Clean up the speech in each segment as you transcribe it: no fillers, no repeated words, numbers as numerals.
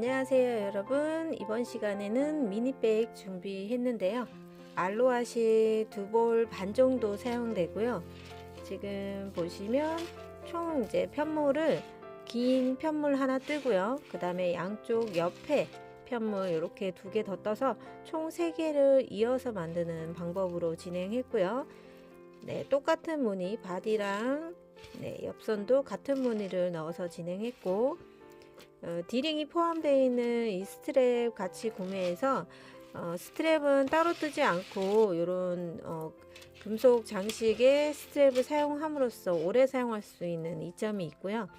안녕하세요 여러분. 이번 시간에는 미니백 준비했는데요. 알로하실 2볼 반 정도 사용되고요. 지금 보시면 총 이제 편물을 긴 편물 하나 뜨고요. 그 다음에 양쪽 옆에 편물 이렇게 2개 더 떠서 총 3개를 이어서 만드는 방법으로 진행했고요. 네, 똑같은 무늬 바디랑 옆선도 같은 무늬를 넣어서 진행했고, 디링이 포함되어 있는 이 스트랩 같이 구매해서 스트랩은 따로 뜨지 않고 이런 금속 장식의 스트랩을 사용함으로써 오래 사용할 수 있는 이점이 있고요.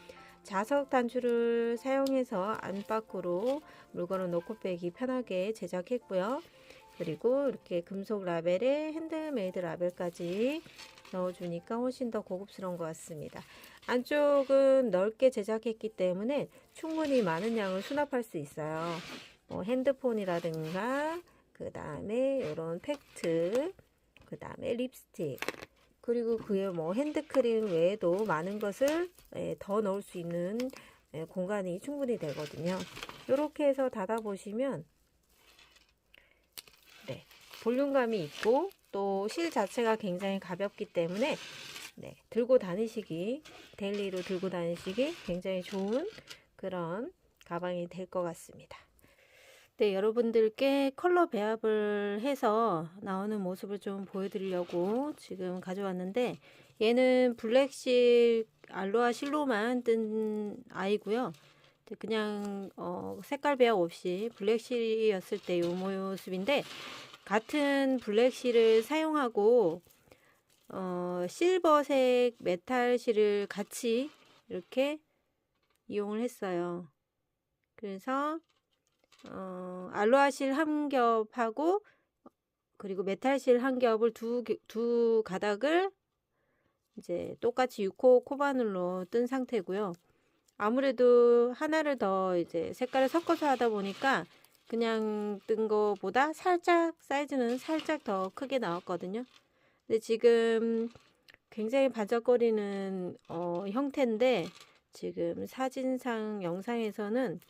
자석 단추를 사용해서 안팎으로 물건을 넣고 빼기 편하게 제작했고요. 그리고 이렇게 금속 라벨에 핸드메이드 라벨까지 넣어주니까 훨씬 더 고급스러운 것 같습니다. 안쪽은 넓게 제작했기 때문에 충분히 많은 양을 수납할 수 있어요. 핸드폰이라든가 그 다음에 이런 팩트, 그 다음에 립스틱, 그리고 그에 핸드크림 외에도 많은 것을 더 넣을 수 있는 공간이 충분히 되거든요. 이렇게 해서 닫아 보시면 볼륨감이 있고 또 실 자체가 굉장히 가볍기 때문에 들고 다니시기, 데일리로 들고 다니시기 굉장히 좋은 그런 가방이 될 것 같습니다. 네, 여러분들께 컬러 배합을 해서 나오는 모습을 좀 보여드리려고 지금 가져왔는데, 얘는 블랙실 알로하 실로만 뜬 아이고요. 그냥 색깔 배합 없이 블랙실이었을 때 이 모습인데, 같은 블랙실을 사용하고 실버색 메탈실을 같이 이렇게 이용을 했어요. 그래서 알로하실 한 겹하고 그리고 메탈실 한 겹을 두 가닥을 이제 똑같이 6호 코바늘로 뜬 상태고요. 아무래도 하나를 더 이제 색깔을 섞어서 하다 보니까 그냥 뜬 거보다 살짝 사이즈는 살짝 더 크게 나왔거든요. 근데 지금 굉장히 반짝거리는 형태인데, 지금 사진상 영상에서는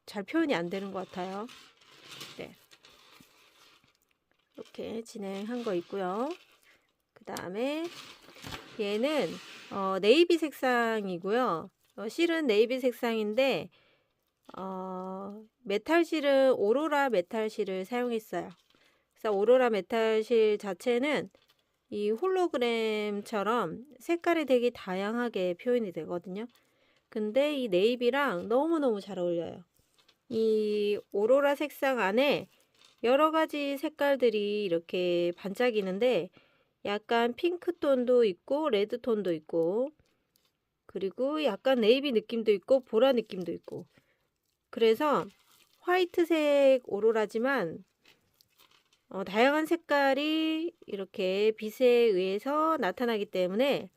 잘 표현이 안 되는 것 같아요. 네, 이렇게 진행한 거 있고요. 그 다음에 얘는 네이비 색상이고요. 실은 네이비 색상인데 메탈실은 오로라 메탈실을 사용했어요. 그래서 오로라 메탈실 자체는 이 홀로그램처럼 색깔이 되게 다양하게 표현이 되거든요. 근데 이 네이비랑 너무너무 잘 어울려요. 이 오로라 색상 안에 여러 가지 색깔들이 이렇게 반짝이는데, 약간 핑크톤도 있고 레드톤도 있고, 그리고 약간 네이비 느낌도 있고 보라 느낌도 있고, 그래서 화이트색 오로라지만 다양한 색깔이 이렇게 빛에 의해서 나타나기 때문에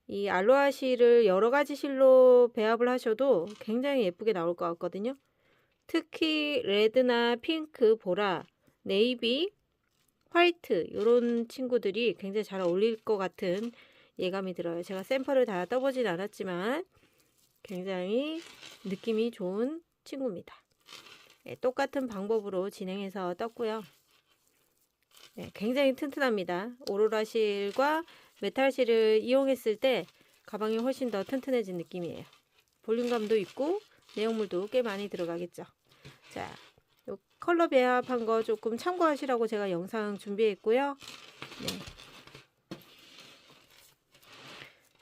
이 알로하 실을 여러 가지 실로 배합을 하셔도 굉장히 예쁘게 나올 것 같거든요. 특히 레드나 핑크, 보라, 네이비, 화이트 이런 친구들이 굉장히 잘 어울릴 것 같은 예감이 들어요. 제가 샘플을 다 떠보진 않았지만 굉장히 느낌이 좋은 친구입니다. 똑같은 방법으로 진행해서 떴고요. 굉장히 튼튼합니다. 오로라 실과 메탈 실을 이용했을 때 가방이 훨씬 더 튼튼해진 느낌이에요. 볼륨감도 있고 내용물도 꽤 많이 들어가겠죠. 자, 요 컬러 배합한 거 조금 참고하시라고 제가 영상 준비했고요.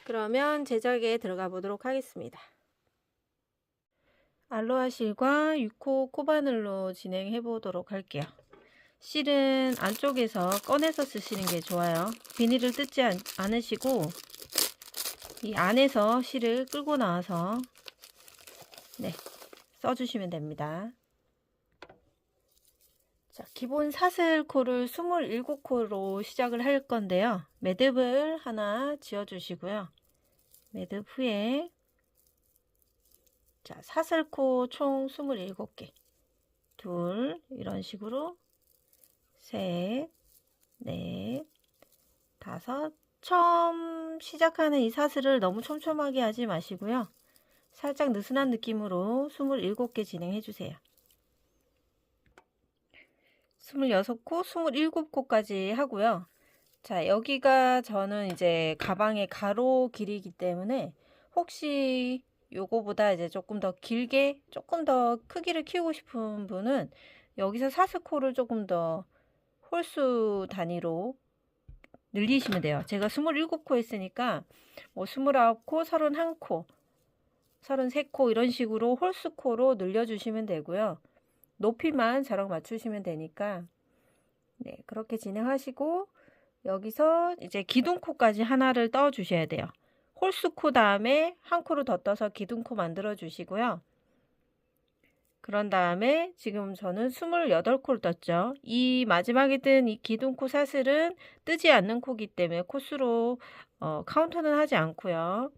그러면 제작에 들어가 보도록 하겠습니다. 알로하 실과 6호 코바늘로 진행해 보도록 할게요. 실은 안쪽에서 꺼내서 쓰시는 게 좋아요. 비닐을 뜯지 않으시고 이 안에서 실을 끌고 나와서 써주시면 됩니다. 자, 기본 사슬코를 27코로 시작을 할 건데요. 매듭을 하나 지어 주시고요. 매듭 후에 자, 사슬코 총 27개, 둘, 이런 식으로 셋, 넷, 다섯. 처음 시작하는 이 사슬을 너무 촘촘하게 하지 마시고요. 살짝 느슨한 느낌으로 27개 진행해 주세요. 26코, 27코까지 하고요. 자, 여기가 저는 이제 가방의 가로 길이기 때문에 혹시 요거보다 이제 조금 더 길게, 조금 더 크기를 키우고 싶은 분은 여기서 사스코를 조금 더 홀수 단위로 늘리시면 돼요. 제가 27코 했으니까 뭐 29코, 31코, 33코 이런 식으로 홀수코로 늘려주시면 되고요. 높이만 저랑 맞추시면 되니까 네, 그렇게 진행하시고 여기서 이제 기둥코까지 하나를 떠 주셔야 돼요. 홀수코 다음에 한 코를 더 떠서 기둥코 만들어 주시고요. 그런 다음에 지금 저는 28코를 떴죠. 이 마지막에 뜬 이 기둥코 사슬은 뜨지 않는 코기 때문에 코수로 카운트는 하지 않고요.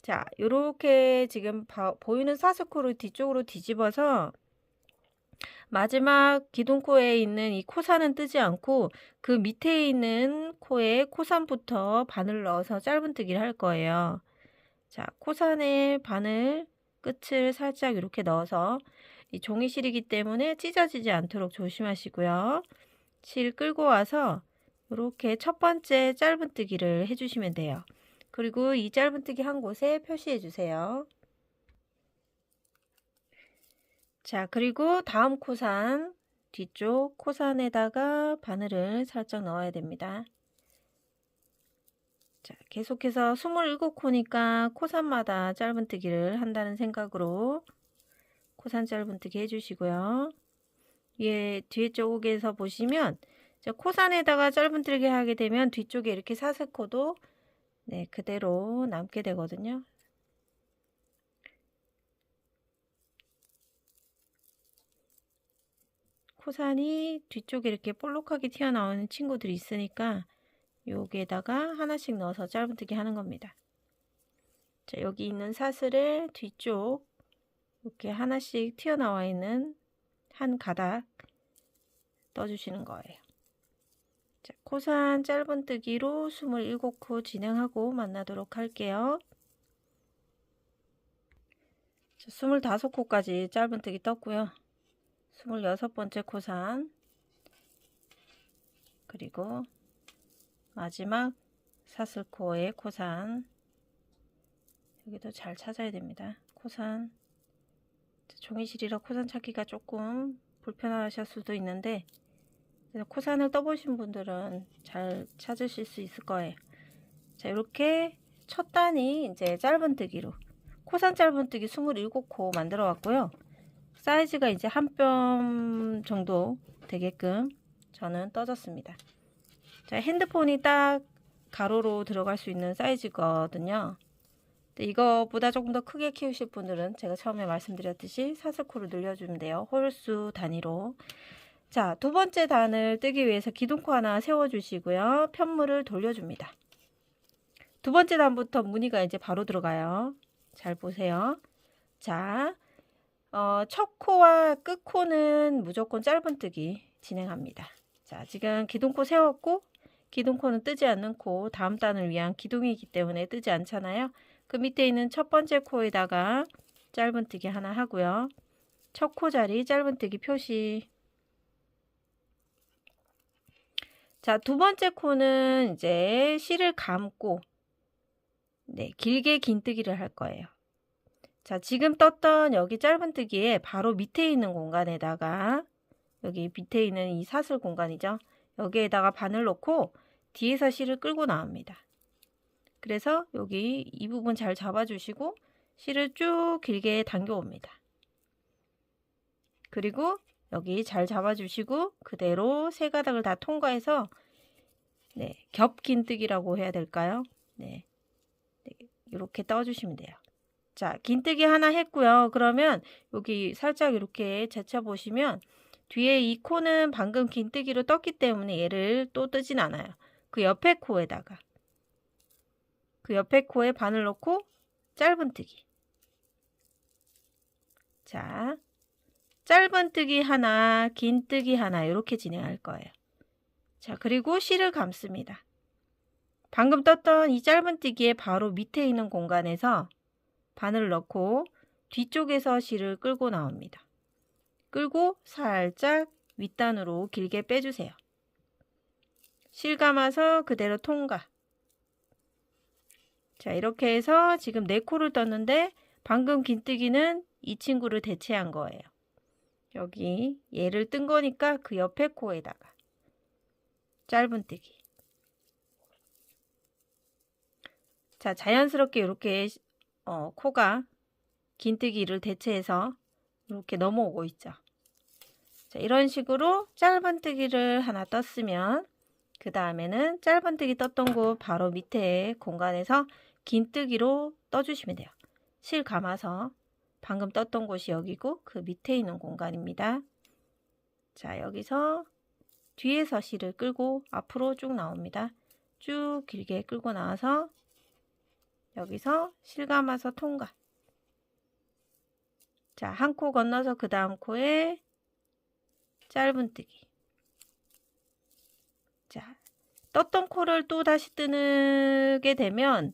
자, 요렇게 지금 보이는 사슬코를 뒤쪽으로 뒤집어서 마지막 기둥코에 있는 이 코산은 뜨지 않고 그 밑에 있는 코에 코산부터 바늘 넣어서 짧은뜨기를 할 거예요. 자, 코산에 바늘 끝을 살짝 이렇게 넣어서 이 종이실이기 때문에 찢어지지 않도록 조심하시고요. 실 끌고 와서 이렇게 첫 번째 짧은뜨기를 해주시면 돼요. 그리고 이 짧은뜨기 한 곳에 표시해 주세요. 자, 그리고 다음 코산, 뒤쪽 코산에다가 바늘을 살짝 넣어야 됩니다. 자, 계속해서 27코니까 코산마다 짧은뜨기를 한다는 생각으로 코산 짧은뜨기 해주시고요. 뒤에 쪽에서 보시면 코산에다가 짧은뜨기 하게 되면 뒤쪽에 이렇게 사슬코도 네, 그대로 남게 되거든요. 코산이 뒤쪽에 이렇게 볼록하게 튀어나오는 친구들이 있으니까 여기에다가 하나씩 넣어서 짧은뜨기 하는 겁니다. 자, 여기 있는 사슬의 뒤쪽 이렇게 하나씩 튀어나와 있는 한 가닥 떠주시는 거예요. 자, 코산 짧은뜨기로 27코 진행하고 만나도록 할게요. 자, 25코까지 짧은뜨기 떴고요. 26번째 코산 그리고 마지막 사슬코의 코산 여기도 잘 찾아야 됩니다. 코산 종이실이라 코산 찾기가 조금 불편하실 수도 있는데 코산을 떠보신 분들은 잘 찾으실 수 있을 거예요. 자, 이렇게 첫 단이 이제 짧은뜨기로 코산 짧은뜨기 27코 만들어 왔고요. 사이즈가 이제 한 뼘 정도 되게끔 저는 떠줬습니다. 자, 핸드폰이 딱 가로로 들어갈 수 있는 사이즈거든요. 이거보다 조금 더 크게 키우실 분들은 제가 처음에 말씀드렸듯이 사슬코를 늘려주면 돼요. 홀수 단위로. 자, 두 번째 단을 뜨기 위해서 기둥코 하나 세워주시고요. 편물을 돌려줍니다. 두 번째 단부터 무늬가 이제 바로 들어가요. 잘 보세요. 자, 첫 코와 끝 코는 무조건 짧은뜨기 진행합니다. 자, 지금 기둥코 세웠고 기둥코는 뜨지 않는 코, 다음 단을 위한 기둥이기 때문에 뜨지 않잖아요. 그 밑에 있는 첫 번째 코에다가 짧은뜨기 하나 하고요. 첫 코 자리 짧은뜨기 표시. 자, 두 번째 코는 이제 실을 감고 네, 길게 긴뜨기를 할 거예요. 자, 지금 떴던 여기 짧은뜨기에 바로 밑에 있는 공간에다가 여기 밑에 있는 이 사슬 공간이죠. 여기에다가 바늘 넣고 뒤에서 실을 끌고 나옵니다. 그래서 여기 이 부분 잘 잡아주시고 실을 쭉 길게 당겨옵니다. 그리고 여기 잘 잡아주시고 그대로 세 가닥을 다 통과해서 네, 겹 긴뜨기라고 해야 될까요? 네, 이렇게 떠주시면 돼요. 자, 긴뜨기 하나 했고요. 그러면 여기 살짝 이렇게 제쳐보시면 뒤에 이 코는 방금 긴뜨기로 떴기 때문에 얘를 또 뜨진 않아요. 그 옆에 코에다가 그 옆에 코에 바늘 넣고 짧은뜨기. 자, 짧은뜨기 하나, 긴뜨기 하나 이렇게 진행할 거예요. 자, 그리고 실을 감습니다. 방금 떴던 이 짧은뜨기에 바로 밑에 있는 공간에서 바늘을 넣고 뒤쪽에서 실을 끌고 나옵니다. 끌고 살짝 윗단으로 길게 빼주세요. 실 감아서 그대로 통과. 자, 이렇게 해서 지금 4코를 떴는데 방금 긴뜨기는 이 친구를 대체한 거예요. 여기 얘를 뜬 거니까 그 옆에 코에다가 짧은뜨기. 자, 자연스럽게 이렇게 코가 긴뜨기를 대체해서 이렇게 넘어오고 있죠. 자, 이런 식으로 짧은뜨기를 하나 떴으면 그 다음에는 짧은뜨기 떴던 곳 바로 밑에 공간에서 긴뜨기로 떠주시면 돼요. 실 감아서 방금 떴던 곳이 여기고 그 밑에 있는 공간입니다. 자, 여기서 뒤에서 실을 끌고 앞으로 쭉 나옵니다. 쭉 길게 끌고 나와서 여기서 실 감아서 통과. 자, 한 코 건너서 그 다음 코에 짧은뜨기. 자, 떴던 코를 또 다시 뜨게 되면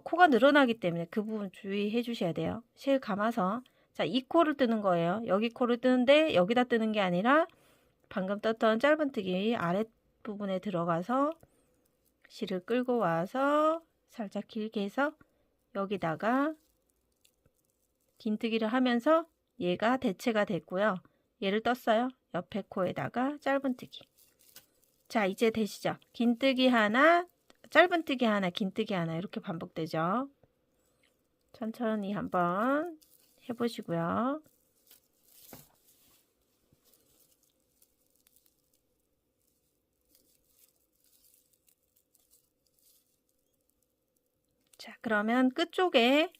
코가 늘어나기 때문에 그 부분 주의해 주셔야 돼요. 실 감아서 자, 이 코를 뜨는 거예요. 여기 코를 뜨는데 여기다 뜨는 게 아니라 방금 떴던 짧은뜨기 아랫부분에 들어가서 실을 끌고 와서 살짝 길게 해서 여기다가 긴뜨기를 하면서 얘가 대체가 됐고요. 얘를 떴어요. 옆에 코에다가 짧은뜨기. 자, 이제 되시죠? 긴뜨기 하나, 짧은뜨기 하나, 긴뜨기 하나 이렇게 반복되죠. 천천히 한번 해보시고요. 자, 그러면 끝쪽에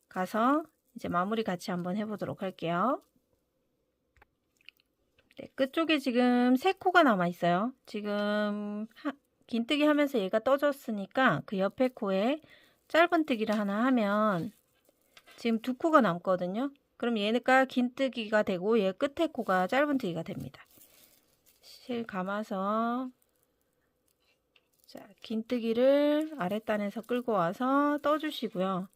가서 이제 마무리 같이 한번 해보도록 할게요. 네, 끝쪽에 지금 3코가 남아 있어요. 지금 긴뜨기 하면서 얘가 떠졌으니까 그 옆에 코에 짧은뜨기를 하나 하면 지금 2코가 남거든요. 그럼 얘가 긴뜨기가 되고 얘 끝에 코가 짧은뜨기가 됩니다. 실 감아서 자, 긴뜨기를 아랫단에서 끌고 와서 떠주시고요.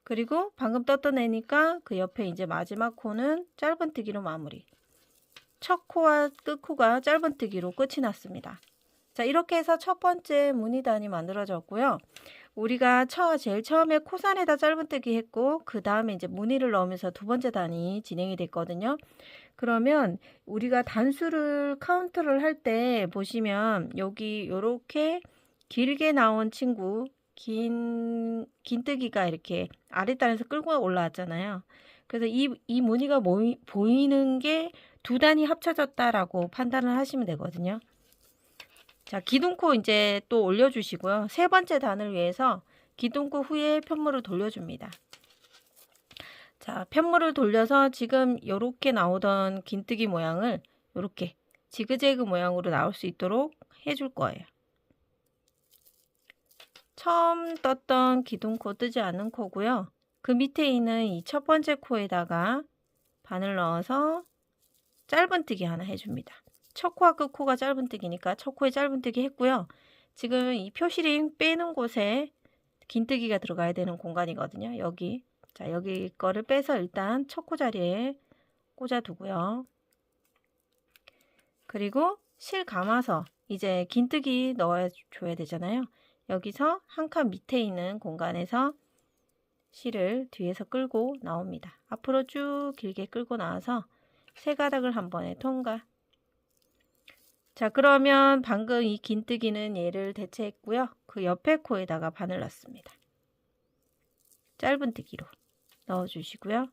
그리고 방금 떴던 애니까 그 옆에 이제 마지막 코는 짧은뜨기로 마무리. 첫 코와 끝 코가 짧은뜨기로 끝이 났습니다. 자, 이렇게 해서 첫 번째 무늬단이 만들어졌고요. 우리가 제일 처음에 코산에다 짧은뜨기 했고 그 다음에 이제 무늬를 넣으면서 두 번째 단이 진행이 됐거든요. 그러면 우리가 단수를 카운트를 할 때 보시면 여기 이렇게 길게 나온 친구 긴뜨기가 이렇게 아랫단에서 끌고 올라왔잖아요. 그래서 이 무늬가 보이는 게 두 단이 합쳐졌다라고 판단을 하시면 되거든요. 자, 기둥코 이제 또 올려주시고요. 세 번째 단을 위해서 기둥코 후에 편물을 돌려줍니다. 자, 편물을 돌려서 지금 이렇게 나오던 긴뜨기 모양을 이렇게 지그재그 모양으로 나올 수 있도록 해줄 거예요. 처음 떴던 기둥코 뜨지 않는 코고요. 그 밑에 있는 이 첫 번째 코에다가 바늘 넣어서 짧은뜨기 하나 해줍니다. 첫 코와 끝 코가 짧은뜨기니까 첫 코에 짧은뜨기 했고요. 지금 이 표시링 빼는 곳에 긴뜨기가 들어가야 되는 공간이거든요. 여기. 자, 여기 거를 빼서 일단 첫 코 자리에 꽂아 두고요. 그리고 실 감아서 이제 긴뜨기 넣어줘야 되잖아요. 여기서 한 칸 밑에 있는 공간에서 실을 뒤에서 끌고 나옵니다. 앞으로 쭉 길게 끌고 나와서 세 가닥을 한 번에 통과. 자, 그러면 방금 이 긴뜨기는 얘를 대체했고요. 그 옆에 코에다가 바늘 넣습니다. 짧은뜨기로 넣어주시고요.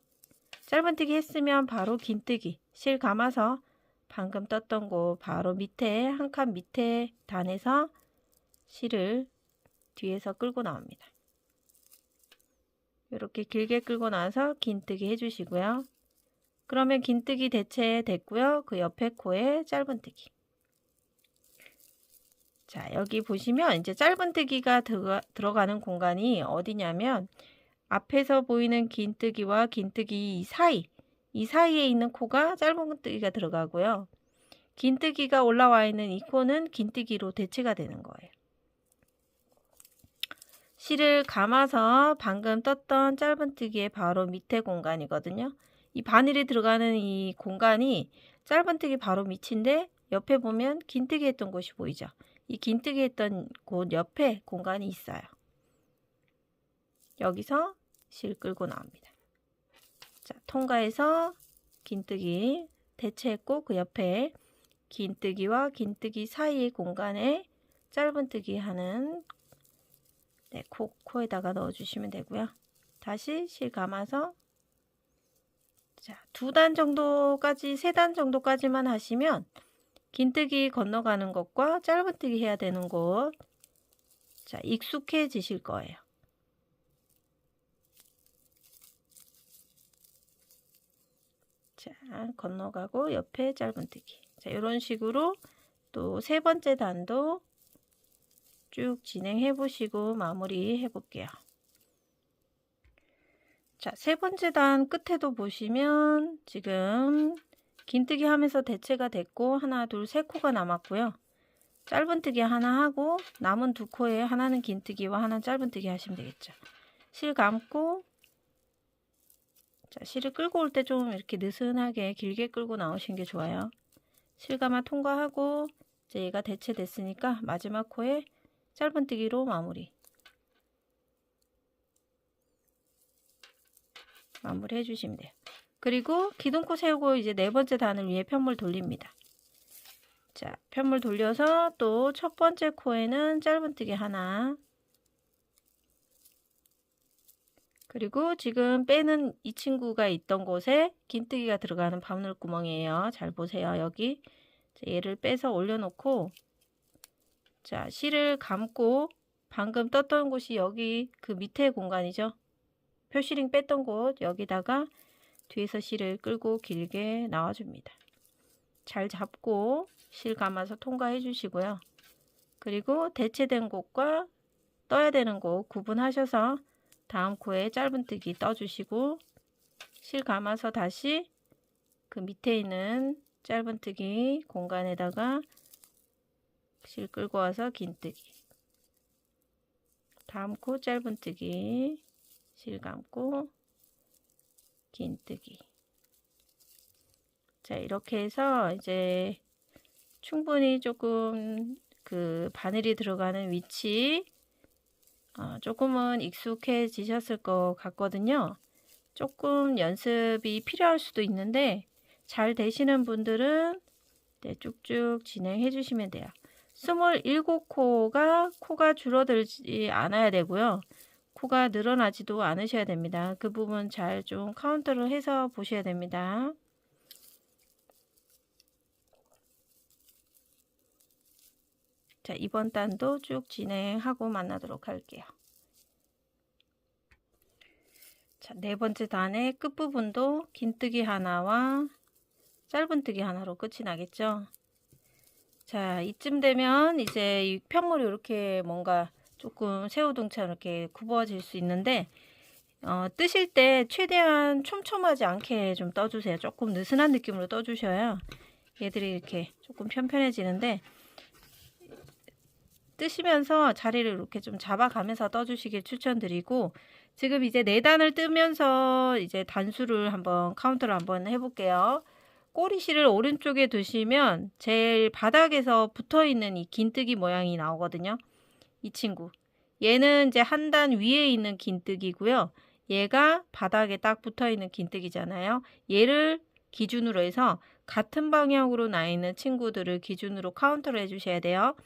짧은뜨기 했으면 바로 긴뜨기 실 감아서 방금 떴던 곳 바로 밑에 한 칸 밑에 단에서 실을 뒤에서 끌고 나옵니다. 이렇게 길게 끌고 나서 긴뜨기 해주시고요. 그러면 긴뜨기 대체 됐고요. 그 옆에 코에 짧은뜨기. 자, 여기 보시면 이제 짧은뜨기가 들어가는 공간이 어디냐면 앞에서 보이는 긴뜨기와 긴뜨기 이 사이에 있는 코가 짧은뜨기가 들어가고요. 긴뜨기가 올라와 있는 이 코는 긴뜨기로 대체가 되는 거예요. 실을 감아서 방금 떴던 짧은뜨기의 바로 밑에 공간이거든요. 이 바늘이 들어가는 이 공간이 짧은뜨기 바로 밑인데 옆에 보면 긴뜨기 했던 곳이 보이죠. 이 긴뜨기 했던 곳 옆에 공간이 있어요. 여기서 실 끌고 나옵니다. 자, 통과해서 긴뜨기 대체했고 그 옆에 긴뜨기와 긴뜨기 사이 공간에 짧은뜨기 하는 코에다가 넣어주시면 되고요. 다시 실 감아서 자, 2단 정도까지 3단 정도까지만 하시면 긴뜨기 건너가는 것과 짧은뜨기 해야 되는 곳 자, 익숙해지실 거예요. 자, 건너가고 옆에 짧은뜨기. 자, 이런 식으로 또 3번째 단도 쭉 진행해 보시고 마무리 해 볼게요. 자, 3번째 단 끝에도 보시면 지금 긴뜨기 하면서 대체가 됐고 하나, 둘, 3코가 남았고요. 짧은뜨기 하나 하고 남은 2코에 하나는 긴뜨기와 하나는 짧은뜨기 하시면 되겠죠. 실 감고 자, 실을 끌고 올 때 좀 이렇게 느슨하게 길게 끌고 나오시는 게 좋아요. 실 감아 통과하고 이제 얘가 대체됐으니까 마지막 코에 짧은뜨기로 마무리 해 주시면 돼요. 그리고 기둥코 세우고 이제 4번째 단을 위해 편물 돌립니다. 자, 편물 돌려서 또 첫 번째 코에는 짧은뜨기 하나, 그리고 지금 빼는 이 친구가 있던 곳에 긴뜨기가 들어가는 바늘 구멍이에요. 잘 보세요. 여기 얘를 빼서 올려놓고 자, 실을 감고 방금 떴던 곳이 여기 그 밑에 공간이죠. 표시링 뺐던 곳 여기다가 뒤에서 실을 끌고 길게 나와줍니다. 잘 잡고 실 감아서 통과해 주시고요. 그리고 대체된 곳과 떠야 되는 곳 구분하셔서 다음 코에 짧은뜨기 떠주시고 실 감아서 다시 그 밑에 있는 짧은뜨기 공간에다가 실 끌고 와서 긴뜨기, 다음 코 짧은뜨기, 실 감고 긴뜨기. 자, 이렇게 해서 이제 충분히 조금 그 바늘이 들어가는 위치 조금은 익숙해지셨을 것 같거든요. 조금 연습이 필요할 수도 있는데 잘 되시는 분들은 쭉쭉 진행해 주시면 돼요. 27코가 코가 줄어들지 않아야 되고요. 코가 늘어나지도 않으셔야 됩니다. 그 부분 잘 좀 카운트를 해서 보셔야 됩니다. 자, 이번 단도 쭉 진행하고 만나도록 할게요. 자, 4번째 단의 끝부분도 긴뜨기 하나와 짧은뜨기 하나로 끝이 나겠죠. 자, 이쯤 되면 이제 이 편물이 이렇게 뭔가 조금 새우등처럼 이렇게 굽어질 수 있는데 뜨실 때 최대한 촘촘하지 않게 좀 떠주세요. 조금 느슨한 느낌으로 떠주셔야 얘들이 이렇게 조금 편편해지는데 뜨시면서 자리를 이렇게 좀 잡아가면서 떠주시길 추천드리고 지금 이제 4단을 뜨면서 이제 단수를 한번 카운트를 한번 해볼게요. 꼬리실을 오른쪽에 두시면 제일 바닥에서 붙어있는 이 긴뜨기 모양이 나오거든요. 이 친구. 얘는 이제 한 단 위에 있는 긴뜨기고요. 얘가 바닥에 딱 붙어있는 긴뜨기잖아요. 얘를 기준으로 해서 같은 방향으로 나 있는 친구들을 기준으로 카운트를 해주셔야 돼요.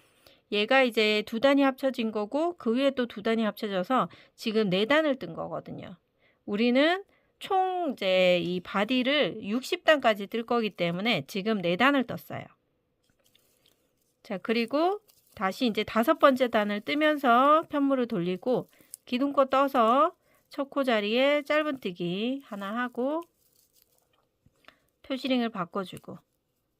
얘가 이제 2단이 합쳐진 거고 그 위에 또 2단이 합쳐져서 지금 4단을 뜬 거거든요. 우리는 총 이제 이 바디를 60단까지 뜰 거기 때문에 지금 4단을 떴어요. 자, 그리고 다시 이제 5번째 단을 뜨면서 편물을 돌리고 기둥코 떠서 첫 코 자리에 짧은뜨기 하나 하고 표시링을 바꿔주고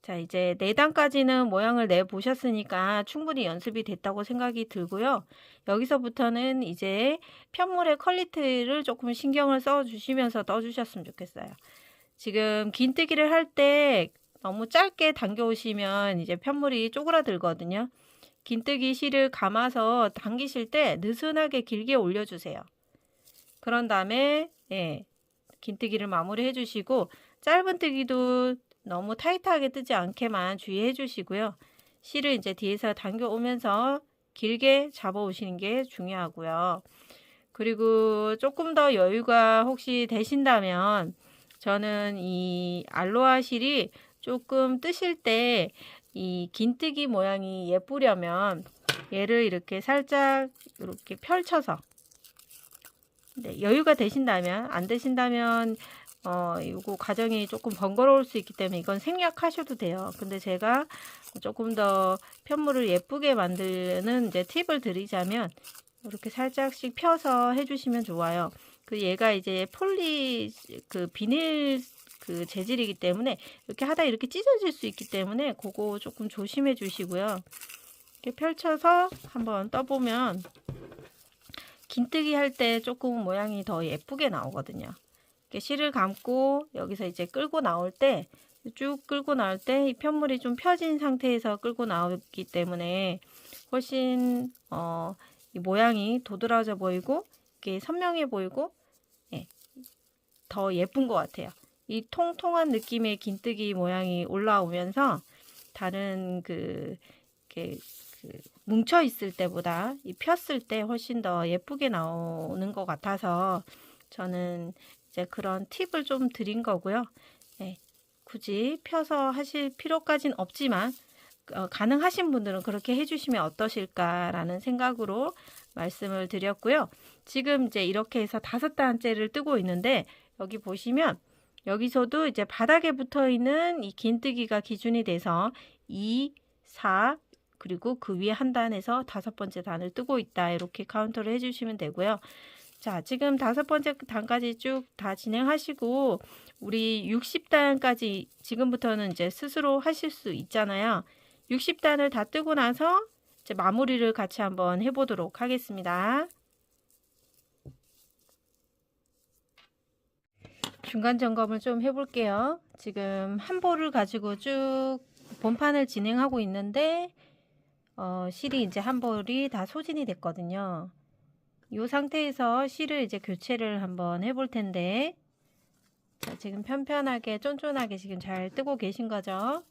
자, 이제 4단까지는 모양을 내보셨으니까 충분히 연습이 됐다고 생각이 들고요. 여기서부터는 이제 편물의 퀄리티를 조금 신경을 써 주시면서 떠주셨으면 좋겠어요. 지금 긴뜨기를 할 때 너무 짧게 당겨 오시면 이제 편물이 쪼그라들거든요. 긴뜨기 실을 감아서 당기실 때 느슨하게 길게 올려주세요. 그런 다음에 긴뜨기를 마무리 해주시고 짧은뜨기도 너무 타이트하게 뜨지 않게만 주의해 주시고요. 실을 이제 뒤에서 당겨오면서 길게 잡아오시는 게 중요하고요. 그리고 조금 더 여유가 혹시 되신다면 저는 이 알로하 실이 조금 뜨실 때 이 긴뜨기 모양이 예쁘려면 얘를 이렇게 살짝 이렇게 펼쳐서 여유가 되신다면, 안 되신다면 이거 과정이 조금 번거로울 수 있기 때문에 이건 생략하셔도 돼요. 근데 제가 조금 더 편물을 예쁘게 만드는 이제 팁을 드리자면 이렇게 살짝씩 펴서 해주시면 좋아요. 그 얘가 이제 비닐 재질이기 때문에 이렇게 하다 이렇게 찢어질 수 있기 때문에 그거 조금 조심해 주시고요. 이렇게 펼쳐서 한번 떠보면 긴뜨기 할 때 조금 모양이 더 예쁘게 나오거든요. 이렇게 실을 감고 여기서 이제 끌고 나올 때 쭉 끌고 나올 때 이 편물이 좀 펴진 상태에서 끌고 나오기 때문에 훨씬 이 모양이 도드라져 보이고 이렇게 선명해 보이고 더 예쁜 것 같아요. 이 통통한 느낌의 긴뜨기 모양이 올라오면서 다른 뭉쳐 있을 때보다 이 폈을 때 훨씬 더 예쁘게 나오는 것 같아서 저는 이제 그런 팁을 좀 드린 거고요. 굳이 펴서 하실 필요까지는 없지만 가능하신 분들은 그렇게 해주시면 어떠실까라는 생각으로 말씀을 드렸고요. 지금 이제 이렇게 해서 5단째를 뜨고 있는데 여기 보시면 여기서도 이제 바닥에 붙어 있는 이 긴뜨기가 기준이 돼서 2, 4 그리고 그 위에 한 단에서 5번째 단을 뜨고 있다. 이렇게 카운터를 해주시면 되고요. 자, 지금 5번째 단까지 쭉 다 진행하시고 우리 60단까지 지금부터는 이제 스스로 하실 수 있잖아요. 60단을 다 뜨고 나서 이제 마무리를 같이 한번 해보도록 하겠습니다. 중간 점검을 좀 해볼게요. 지금 한 볼을 가지고 쭉 본판을 진행하고 있는데 실이 이제 한 볼이 다 소진이 됐거든요. 이 상태에서 실을 이제 교체를 한번 해볼 텐데 자, 지금 편편하게 쫀쫀하게 지금 잘 뜨고 계신 거죠.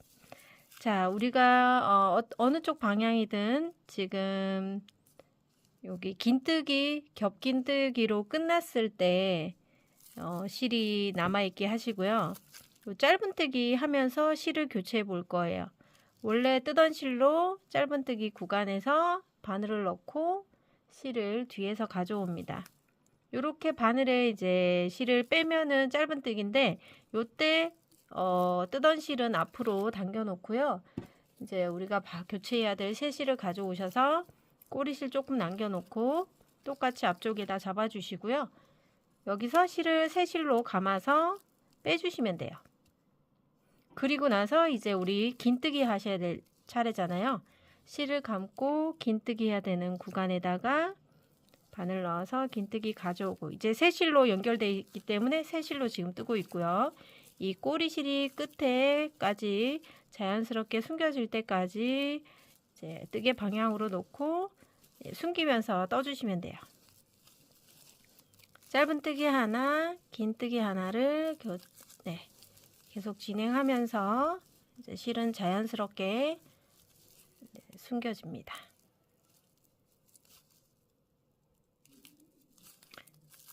자, 우리가 어느 쪽 방향이든 지금 여기 긴뜨기, 겹긴뜨기로 끝났을 때 실이 남아있게 하시고요. 짧은뜨기 하면서 실을 교체해 볼 거예요. 원래 뜨던 실로 짧은뜨기 구간에서 바늘을 넣고 실을 뒤에서 가져옵니다. 이렇게 바늘에 이제 실을 빼면은 짧은뜨기인데 요때 뜨던 실은 앞으로 당겨 놓고요. 이제 우리가 교체해야 될 새 실을 가져오셔서 꼬리실 조금 남겨 놓고 똑같이 앞쪽에다 잡아 주시고요. 여기서 실을 새 실로 감아서 빼주시면 돼요. 그리고 나서 이제 우리 긴뜨기 하셔야 될 차례잖아요. 실을 감고 긴뜨기 해야 되는 구간에다가 바늘 넣어서 긴뜨기 가져오고 이제 새 실로 연결되어 있기 때문에 새 실로 지금 뜨고 있고요. 이 꼬리실이 끝에까지 자연스럽게 숨겨질 때까지 이제 뜨개 방향으로 놓고 숨기면서 떠주시면 돼요. 짧은뜨기 하나, 긴뜨기 하나를 계속 진행하면서 이제 실은 자연스럽게 숨겨집니다.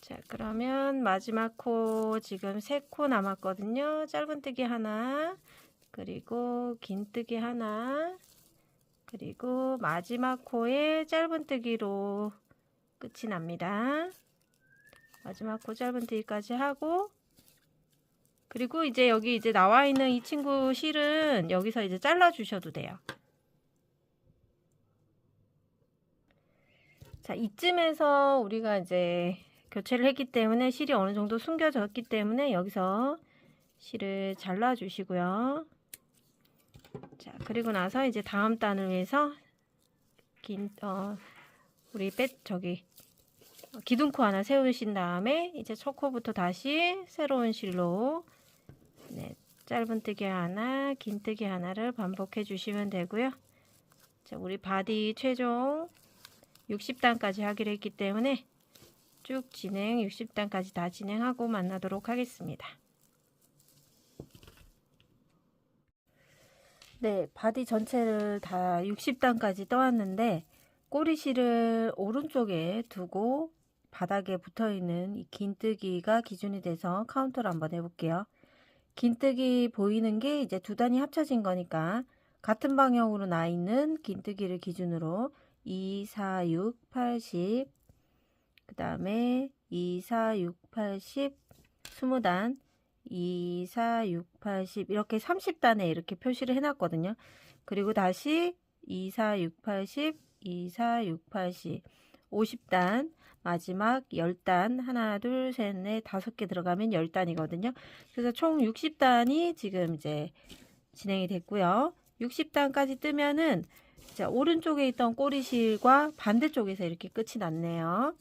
자, 그러면 마지막 코 지금 3코 남았거든요. 짧은뜨기 하나, 그리고 긴뜨기 하나, 그리고 마지막 코에 짧은뜨기로 끝이 납니다. 마지막 코 짧은뜨기까지 하고 그리고 이제 여기 이제 나와 있는 이 친구 실은 여기서 이제 잘라 주셔도 돼요. 자, 이쯤에서 우리가 이제 교체를 했기 때문에 실이 어느 정도 숨겨졌기 때문에 여기서 실을 잘라 주시고요. 자, 그리고 나서 이제 다음 단을 위해서 우리 기둥코 하나 세우신 다음에 이제 첫 코부터 다시 새로운 실로 짧은뜨기 하나, 긴뜨기 하나를 반복해 주시면 되고요. 자, 우리 바디 최종 60단까지 하기로 했기 때문에 쭉 진행 60단까지 다 진행하고 만나도록 하겠습니다. 네, 바디 전체를 다 60단까지 떠왔는데 꼬리실을 오른쪽에 두고 바닥에 붙어있는 이 긴뜨기가 기준이 돼서 카운터를 한번 해볼게요. 긴뜨기 보이는 게 이제 두 단이 합쳐진 거니까 같은 방향으로 나 있는 긴뜨기를 기준으로 2, 4, 6, 80, 그 다음에 2, 4, 6, 80, 20단, 2, 4, 6, 80 이렇게 30단에 이렇게 표시를 해놨거든요. 그리고 다시 2, 4, 6, 80, 2, 4, 6, 80, 50단, 마지막 10단, 하나, 둘, 셋, 넷, 5개 들어가면 10단이거든요. 그래서 총 60단이 지금 이제 진행이 됐고요. 60단까지 뜨면은 자, 오른쪽에 있던 꼬리실과 반대쪽에서 이렇게 끝이 났네요.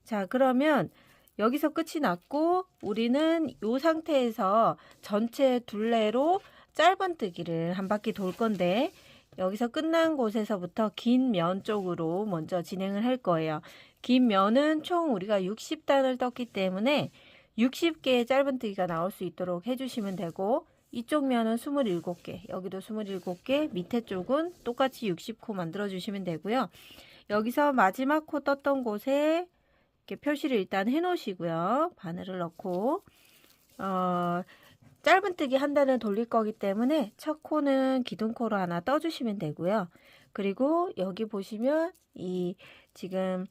자, 그러면 여기서 끝이 났고 우리는 이 상태에서 전체 둘레로 짧은뜨기를 한 바퀴 돌 건데 여기서 끝난 곳에서부터 긴 면 쪽으로 먼저 진행을 할 거예요. 긴 면은 총 우리가 60단을 떴기 때문에 60개의 짧은뜨기가 나올 수 있도록 해주시면 되고 이쪽 면은 27개, 여기도 27개, 밑에 쪽은 똑같이 60코 만들어 주시면 되고요. 여기서 마지막 코 떴던 곳에 이렇게 표시를 일단 해 놓으시고요. 바늘을 넣고 짧은뜨기 한 단을 돌릴 거기 때문에 첫 코는 기둥코로 하나 떠주시면 되고요. 그리고 여기 보시면 이 지금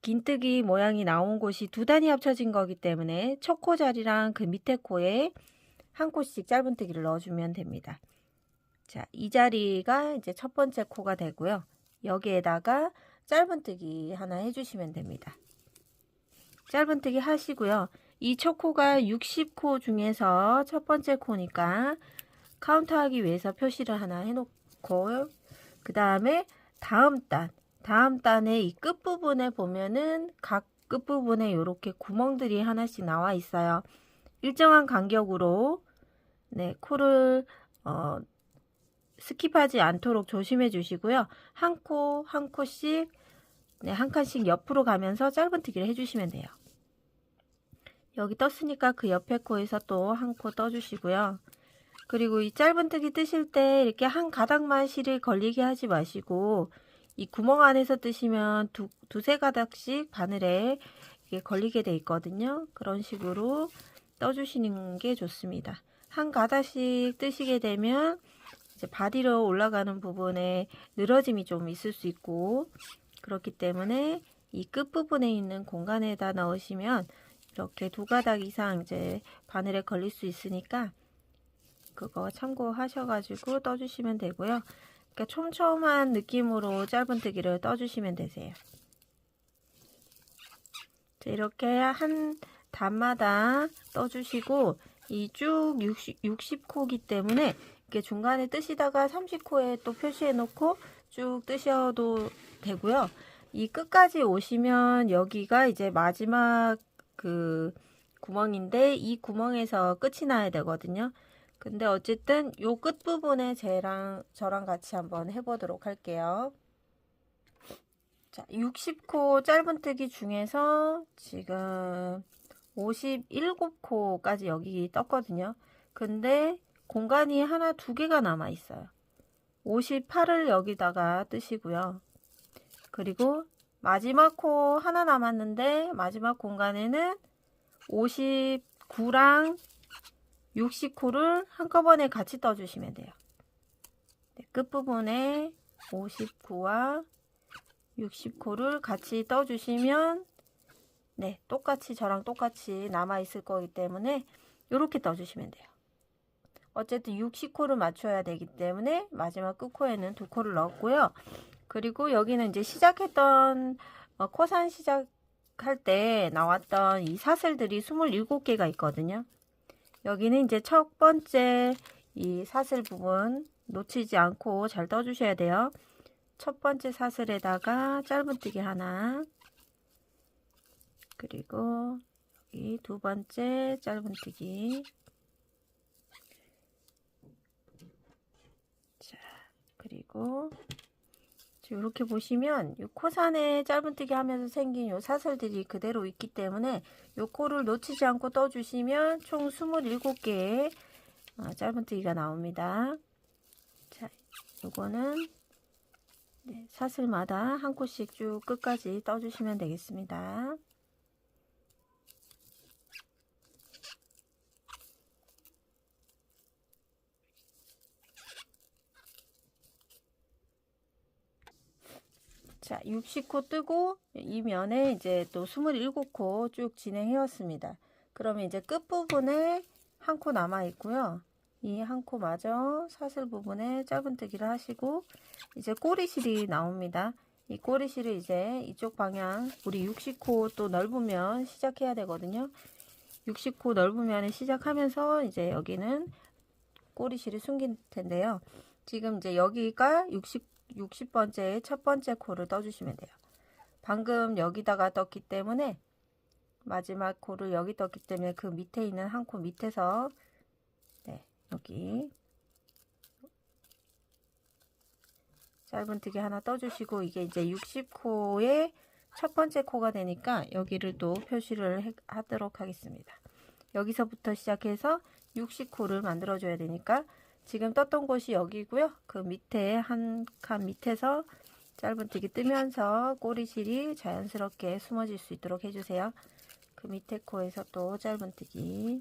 긴뜨기 모양이 나온 곳이 두 단이 합쳐진 거기 때문에 첫 코 자리랑 그 밑에 코에 한 코씩 짧은뜨기를 넣어주면 됩니다. 자, 이 자리가 이제 첫 번째 코가 되고요. 여기에다가 짧은뜨기 하나 해주시면 됩니다. 짧은뜨기 하시고요. 이 첫 코가 60코 중에서 첫 번째 코니까 카운트하기 위해서 표시를 하나 해놓고 그 다음에 다음 단의 이 끝부분에 보면은 각 끝부분에 이렇게 구멍들이 하나씩 나와 있어요. 일정한 간격으로 네, 코를 스킵하지 않도록 조심해 주시고요. 한 코 한 코씩 네, 한 칸씩 옆으로 가면서 짧은뜨기를 해주시면 돼요. 여기 떴으니까 그 옆에 코에서 또 한 코 떠주시고요. 그리고 이 짧은뜨기 뜨실 때 이렇게 한 가닥만 실을 걸리게 하지 마시고 이 구멍 안에서 뜨시면 두세 가닥씩 바늘에 이게 걸리게 돼 있거든요. 그런 식으로 떠주시는 게 좋습니다. 한 가닥씩 뜨시게 되면 이제 바디로 올라가는 부분에 늘어짐이 좀 있을 수 있고 그렇기 때문에 이 끝부분에 있는 공간에다 넣으시면 이렇게 두 가닥 이상 이제 바늘에 걸릴 수 있으니까 그거 참고하셔가지고 떠주시면 되고요. 그러니까 촘촘한 느낌으로 짧은뜨기를 떠주시면 되세요. 자, 이렇게 한 단마다 떠주시고 이 쭉 60코기 때문에 이렇게 중간에 뜨시다가 30코에 또 표시해 놓고 쭉 뜨셔도 되고요. 이 끝까지 오시면 여기가 이제 마지막 그 구멍인데 이 구멍에서 끝이 나야 되거든요. 근데 어쨌든 요 끝부분에 저랑 같이 한번 해보도록 할게요. 자, 60코 짧은뜨기 중에서 지금 57코까지 여기 떴거든요. 근데 공간이 하나 두 개가 남아 있어요. 58을 여기다가 뜨시고요. 그리고 마지막 코 하나 남았는데 마지막 공간에는 59랑 60코를 한꺼번에 같이 떠주시면 돼요. 네, 끝부분에 59와 60코를 같이 떠주시면 네, 똑같이 저랑 똑같이 남아 있을 거기 때문에 이렇게 떠주시면 돼요. 어쨌든 60코를 맞춰야 되기 때문에 마지막 끝코에는 2코를 넣었고요. 그리고 여기는 이제 시작했던 코산 시작할 때 나왔던 이 사슬들이 27개가 있거든요. 여기는 이제 첫 번째 이 사슬 부분 놓치지 않고 잘 떠주셔야 돼요. 첫 번째 사슬에다가 짧은뜨기 하나, 그리고 여기 두 번째 짧은뜨기, 자, 그리고 이렇게 보시면 이 코산에 짧은뜨기 하면서 생긴 요 사슬들이 그대로 있기 때문에 요 코를 놓치지 않고 떠주시면 총 27개의 짧은뜨기가 나옵니다. 자, 요거는 사슬마다 한 코씩 쭉 끝까지 떠주시면 되겠습니다. 자, 60코 뜨고 이 면에 이제 또 27코 쭉 진행해 왔습니다. 그러면 이제 끝부분에 한 코 남아 있고요. 이 한 코 마저 사슬 부분에 짧은뜨기를 하시고 이제 꼬리실이 나옵니다. 이 꼬리실을 이제 이쪽 방향 우리 60코 또 넓으면 시작해야 되거든요. 60코 넓으면 시작하면서 이제 여기는 꼬리실을 숨길 텐데요. 지금 이제 여기가 60번째 첫 번째 코를 떠주시면 돼요. 방금 여기다가 떴기 때문에 마지막 코를 여기 떴기 때문에 그 밑에 있는 한 코 밑에서 여기 짧은뜨기 하나 떠주시고 이게 이제 60코의 첫 번째 코가 되니까 여기를 또 표시를 하도록 하겠습니다. 여기서부터 시작해서 60코를 만들어 줘야 되니까 지금 떴던 곳이 여기고요. 그 밑에 한 칸 밑에서 짧은뜨기 뜨면서 꼬리실이 자연스럽게 숨어질 수 있도록 해주세요. 그 밑에 코에서 또 짧은뜨기,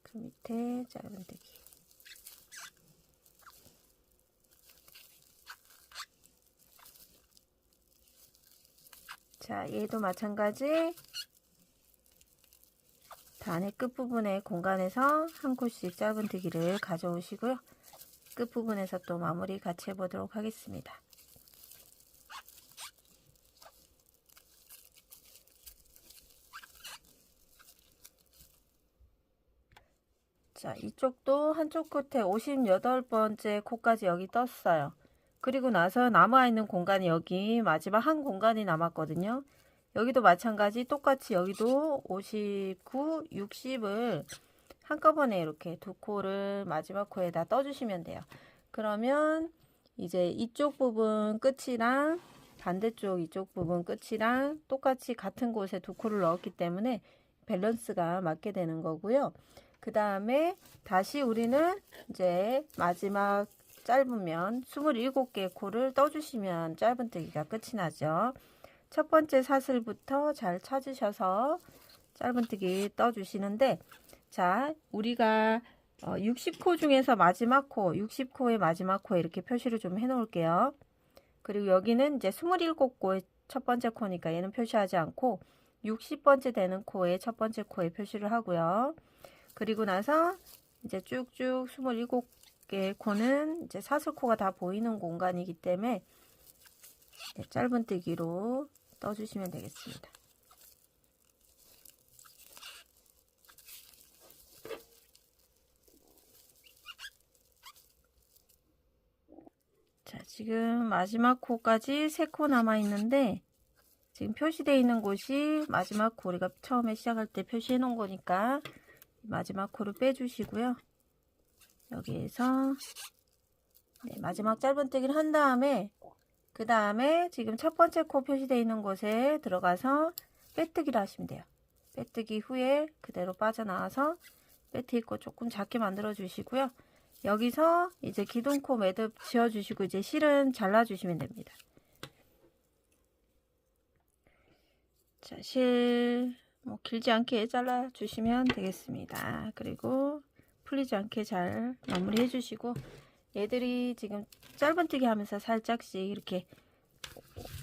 그 밑에 짧은뜨기. 자, 얘도 마찬가지 단의 끝부분의 공간에서 한 코씩 짧은뜨기를 가져오시고요. 끝부분에서 또 마무리 같이 해보도록 하겠습니다. 자, 이쪽도 한쪽 끝에 58번째 코까지 여기 떴어요. 그리고 나서 남아있는 공간이 여기 마지막 한 공간이 남았거든요. 여기도 마찬가지 똑같이 여기도 59, 60을 한꺼번에 이렇게 두 코를 마지막 코에다 떠주시면 돼요. 그러면 이제 이쪽 부분 끝이랑 반대쪽 이쪽 부분 끝이랑 똑같이 같은 곳에 두 코를 넣었기 때문에 밸런스가 맞게 되는 거고요. 그 다음에 다시 우리는 이제 마지막 짧으면 27개 코를 떠주시면 짧은뜨기가 끝이 나죠. 첫 번째 사슬부터 잘 찾으셔서 짧은뜨기 떠주시는데, 자, 우리가 60코 중에서 마지막 코, 60코의 마지막 코에 이렇게 표시를 좀 해 놓을게요. 그리고 여기는 이제 27코의 첫 번째 코니까 얘는 표시하지 않고 60번째 되는 코의 첫 번째 코에 표시를 하고요. 그리고 나서 이제 쭉쭉 27개 코는 이제 사슬코가 다 보이는 공간이기 때문에 짧은뜨기로 떠주시면 되겠습니다. 자, 지금 마지막 코까지 3코 남아 있는데 지금 표시되어 있는 곳이 마지막 코, 우리가 처음에 시작할 때 표시해 놓은 거니까 마지막 코를 빼주시고요. 여기에서 마지막 짧은뜨기를 한 다음에 그 다음에 지금 첫 번째 코 표시되어 있는 곳에 들어가서 빼뜨기를 하시면 돼요. 빼뜨기 후에 그대로 빠져나와서 빼뜨기 코 조금 작게 만들어 주시고요. 여기서 이제 기둥코 매듭 지어 주시고 이제 실은 잘라 주시면 됩니다. 자, 실 길지 않게 잘라 주시면 되겠습니다. 그리고 풀리지 않게 잘 마무리 해 주시고 얘들이 지금 짧은뜨기 하면서 살짝씩 이렇게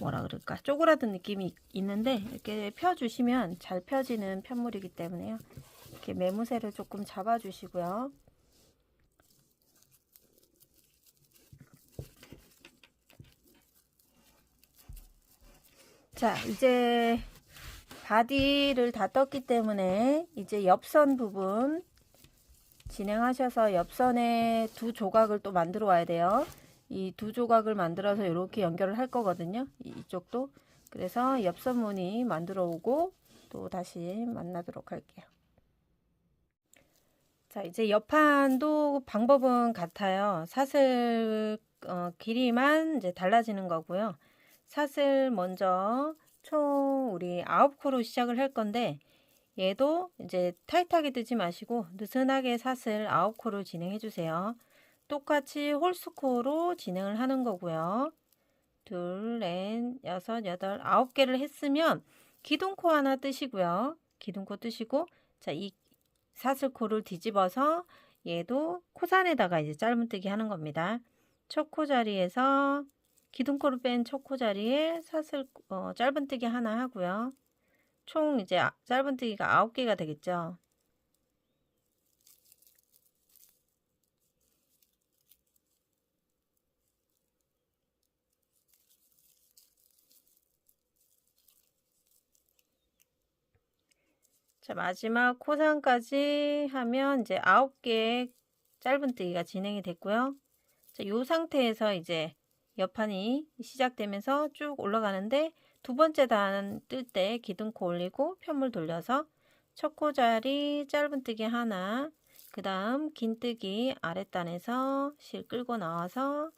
뭐라 그럴까 쪼그라든 느낌이 있는데 이렇게 펴 주시면 잘 펴지는 편물이기 때문에요. 이렇게 매무새를 조금 잡아 주시고요. 자, 이제 바디를 다 떴기 때문에 이제 옆선 부분 진행하셔서 옆선에 두 조각을 또 만들어 와야 돼요. 이 두 조각을 만들어서 이렇게 연결을 할 거거든요. 이쪽도. 그래서 옆선 무늬 만들어 오고 또 다시 만나도록 할게요. 자, 이제 옆판도 방법은 같아요. 사슬 길이만 이제 달라지는 거고요. 사슬 먼저 총 우리 9코로 시작을 할 건데, 얘도 이제 타이트하게 뜨지 마시고 느슨하게 사슬 9코를 진행해 주세요. 똑같이 홀수코로 진행을 하는 거고요. 둘, 넷, 여섯, 여덟, 9개를 했으면 기둥코 하나 뜨시고요. 기둥코 뜨시고, 자, 이 사슬코를 뒤집어서 얘도 코산에다가 이제 짧은뜨기 하는 겁니다. 첫 코 자리에서 기둥코를 뺀 첫 코 자리에 사슬 짧은뜨기 하나 하고요. 총 이제 짧은뜨기가 9개가 되겠죠. 자, 마지막 코산까지 하면 이제 9개의 짧은뜨기가 진행이 됐고요. 자, 이 상태에서 이제 옆판이 시작되면서 쭉 올라가는데, 두 번째 단 뜰 때 기둥코 올리고 편물 돌려서 첫 코 자리 짧은뜨기 하나, 그 다음 긴뜨기 아랫단에서 실 끌고 나와서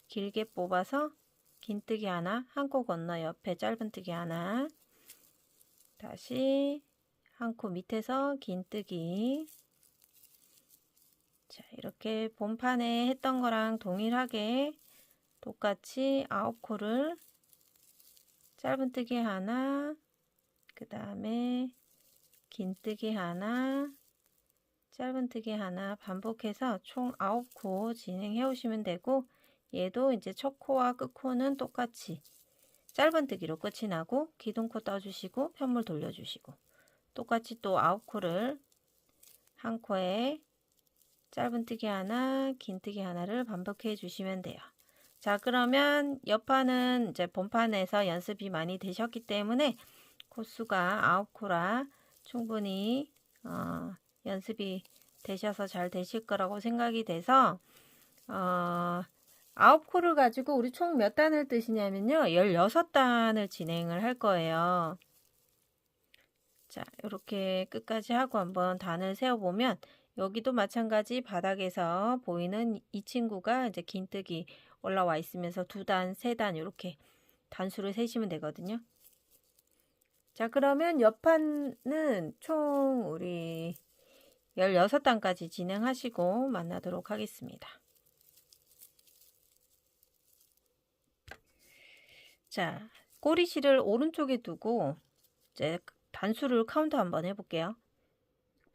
길게 뽑아서 긴뜨기 하나, 한 코 건너 옆에 짧은뜨기 하나, 다시 한 코 밑에서 긴뜨기. 자, 이렇게 본판에 했던 거랑 동일하게 똑같이 9코를 짧은뜨기 하나, 그 다음에 긴뜨기 하나, 짧은뜨기 하나 반복해서 총 9코 진행해 오시면 되고, 얘도 이제 첫 코와 끝 코는 똑같이 짧은뜨기로 끝이 나고 기둥코 떠주시고 편물 돌려주시고, 똑같이 또 9코를 한 코에 짧은뜨기 하나, 긴뜨기 하나를 반복해 주시면 돼요. 자, 그러면 옆판은 이제 본판에서 연습이 많이 되셨기 때문에 코수가 9코라 충분히 연습이 되셔서 잘 되실 거라고 생각이 돼서 9코를 가지고 우리 총 몇 단을 뜨시냐면요, 16단을 진행을 할 거예요. 자, 이렇게 끝까지 하고 한번 단을 세어보면, 여기도 마찬가지 바닥에서 보이는 이 친구가 이제 긴뜨기 올라와 있으면서 2단, 3단 이렇게 단수를 세시면 되거든요. 자, 그러면 옆판은 총 우리 16단까지 진행하시고 만나도록 하겠습니다. 자, 꼬리실을 오른쪽에 두고 이제 단수를 카운트 한번 해볼게요.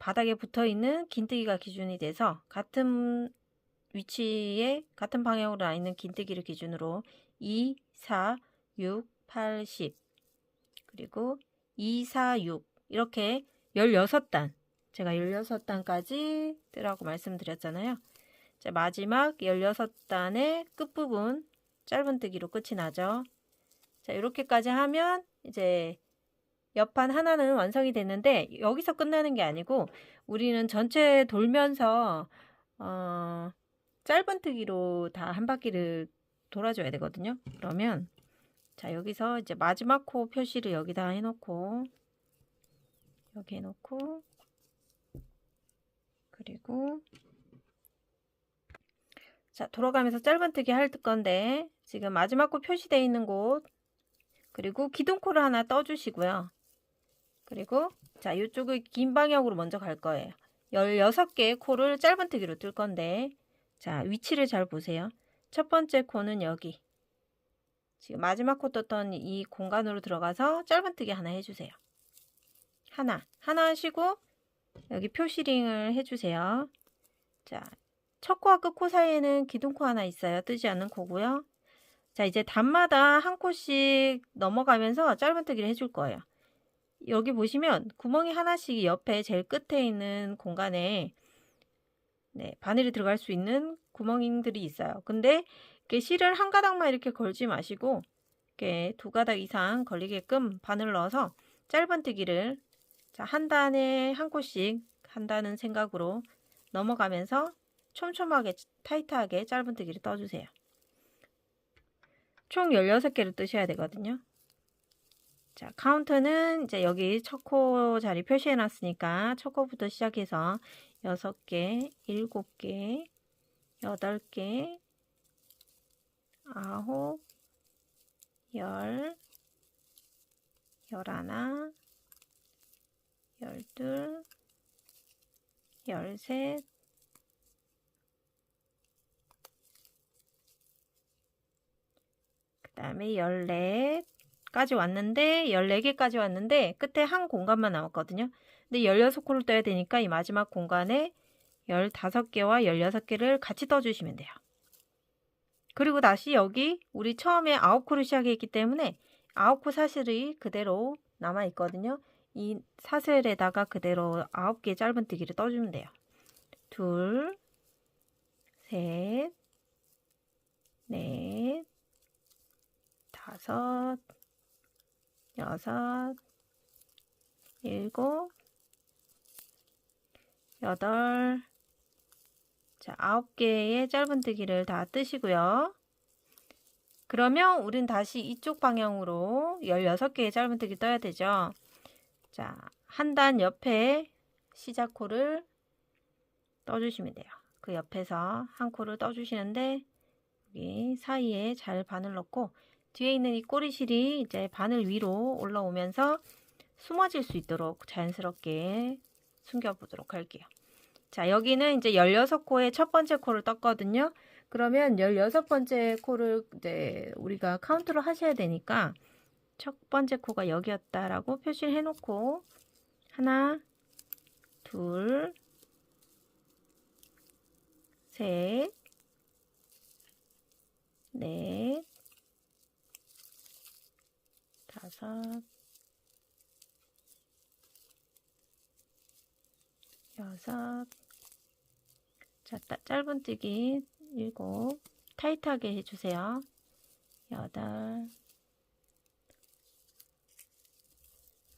바닥에 붙어있는 긴뜨기가 기준이 돼서 같은 위치에 같은 방향으로 나 있는 긴뜨기를 기준으로 2, 4, 6, 8, 10 그리고 2, 4, 6 이렇게 16단, 제가 16단까지 뜨라고 말씀드렸잖아요. 자, 마지막 16단의 끝부분 짧은뜨기로 끝이 나죠. 자, 이렇게까지 하면 이제 옆판 하나는 완성이 됐는데, 여기서 끝나는 게 아니고 우리는 전체 돌면서 짧은뜨기로 다 한 바퀴를 돌아줘야 되거든요. 그러면 자, 여기서 이제 마지막 코 표시를 여기다 해놓고, 여기 해놓고, 그리고 자, 돌아가면서 짧은뜨기 할 건데, 지금 마지막 코 표시되어 있는 곳, 그리고 기둥코를 하나 떠주시고요. 그리고 자, 이쪽을 긴 방향으로 먼저 갈 거예요. 16개의 코를 짧은뜨기로 뜰 건데, 자, 위치를 잘 보세요. 첫 번째 코는 여기, 지금 마지막 코 떴던 이 공간으로 들어가서 짧은뜨기 하나 해주세요. 하나 하시고 여기 표시링을 해주세요. 자, 첫 코와 끝 코 사이에는 기둥코 하나 있어요. 뜨지 않는 코고요. 자, 이제 단마다 한 코씩 넘어가면서 짧은뜨기를 해줄 거예요. 여기 보시면 구멍이 하나씩 옆에 제일 끝에 있는 공간에 바늘이 들어갈 수 있는 구멍들이 있어요. 근데 이렇게 실을 한 가닥만 이렇게 걸지 마시고 이렇게 2가닥 이상 걸리게끔 바늘 넣어서 짧은뜨기를, 자, 한 단에 한 코씩 한다는 생각으로 넘어가면서 촘촘하게 타이트하게 짧은뜨기를 떠주세요. 총 16개를 뜨셔야 되거든요. 자, 카운트는 이제 여기 첫 코 자리 표시해 놨으니까 첫 코부터 시작해서 6개, 7개, 8개, 9, 10, 11, 12, 13, 그 다음에 14까지 왔는데 14개까지 왔는데 끝에 한 공간만 남았거든요. 근데 16코를 떠야 되니까 이 마지막 공간에 15개와 16개를 같이 떠주시면 돼요. 그리고 다시 여기 우리 처음에 9코를 시작했기 때문에 9코 사슬이 그대로 남아있거든요. 이 사슬에다가 그대로 9개 짧은뜨기를 떠주면 돼요. 둘, 셋, 넷, 다섯, 여섯, 일곱, 여덟. 자, 9개의 짧은뜨기를 다 뜨시고요. 그러면 우린 다시 이쪽 방향으로 16개의 짧은뜨기 떠야 되죠. 자, 한 단 옆에 시작코를 떠주시면 돼요. 그 옆에서 한 코를 떠주시는데 여기 사이에 잘 바늘 넣고 뒤에 있는 이 꼬리실이 이제 바늘 위로 올라오면서 숨어질 수 있도록 자연스럽게 숨겨보도록 할게요. 자, 여기는 이제 16코의 첫 번째 코를 떴거든요. 그러면 16번째 코를 이제 우리가 카운트를 하셔야 되니까 첫 번째 코가 여기였다라고 표시를 해놓고 하나, 둘, 셋, 넷, 다섯, 여섯. 자, 짧은뜨기 7, 타이트하게 해주세요. 8,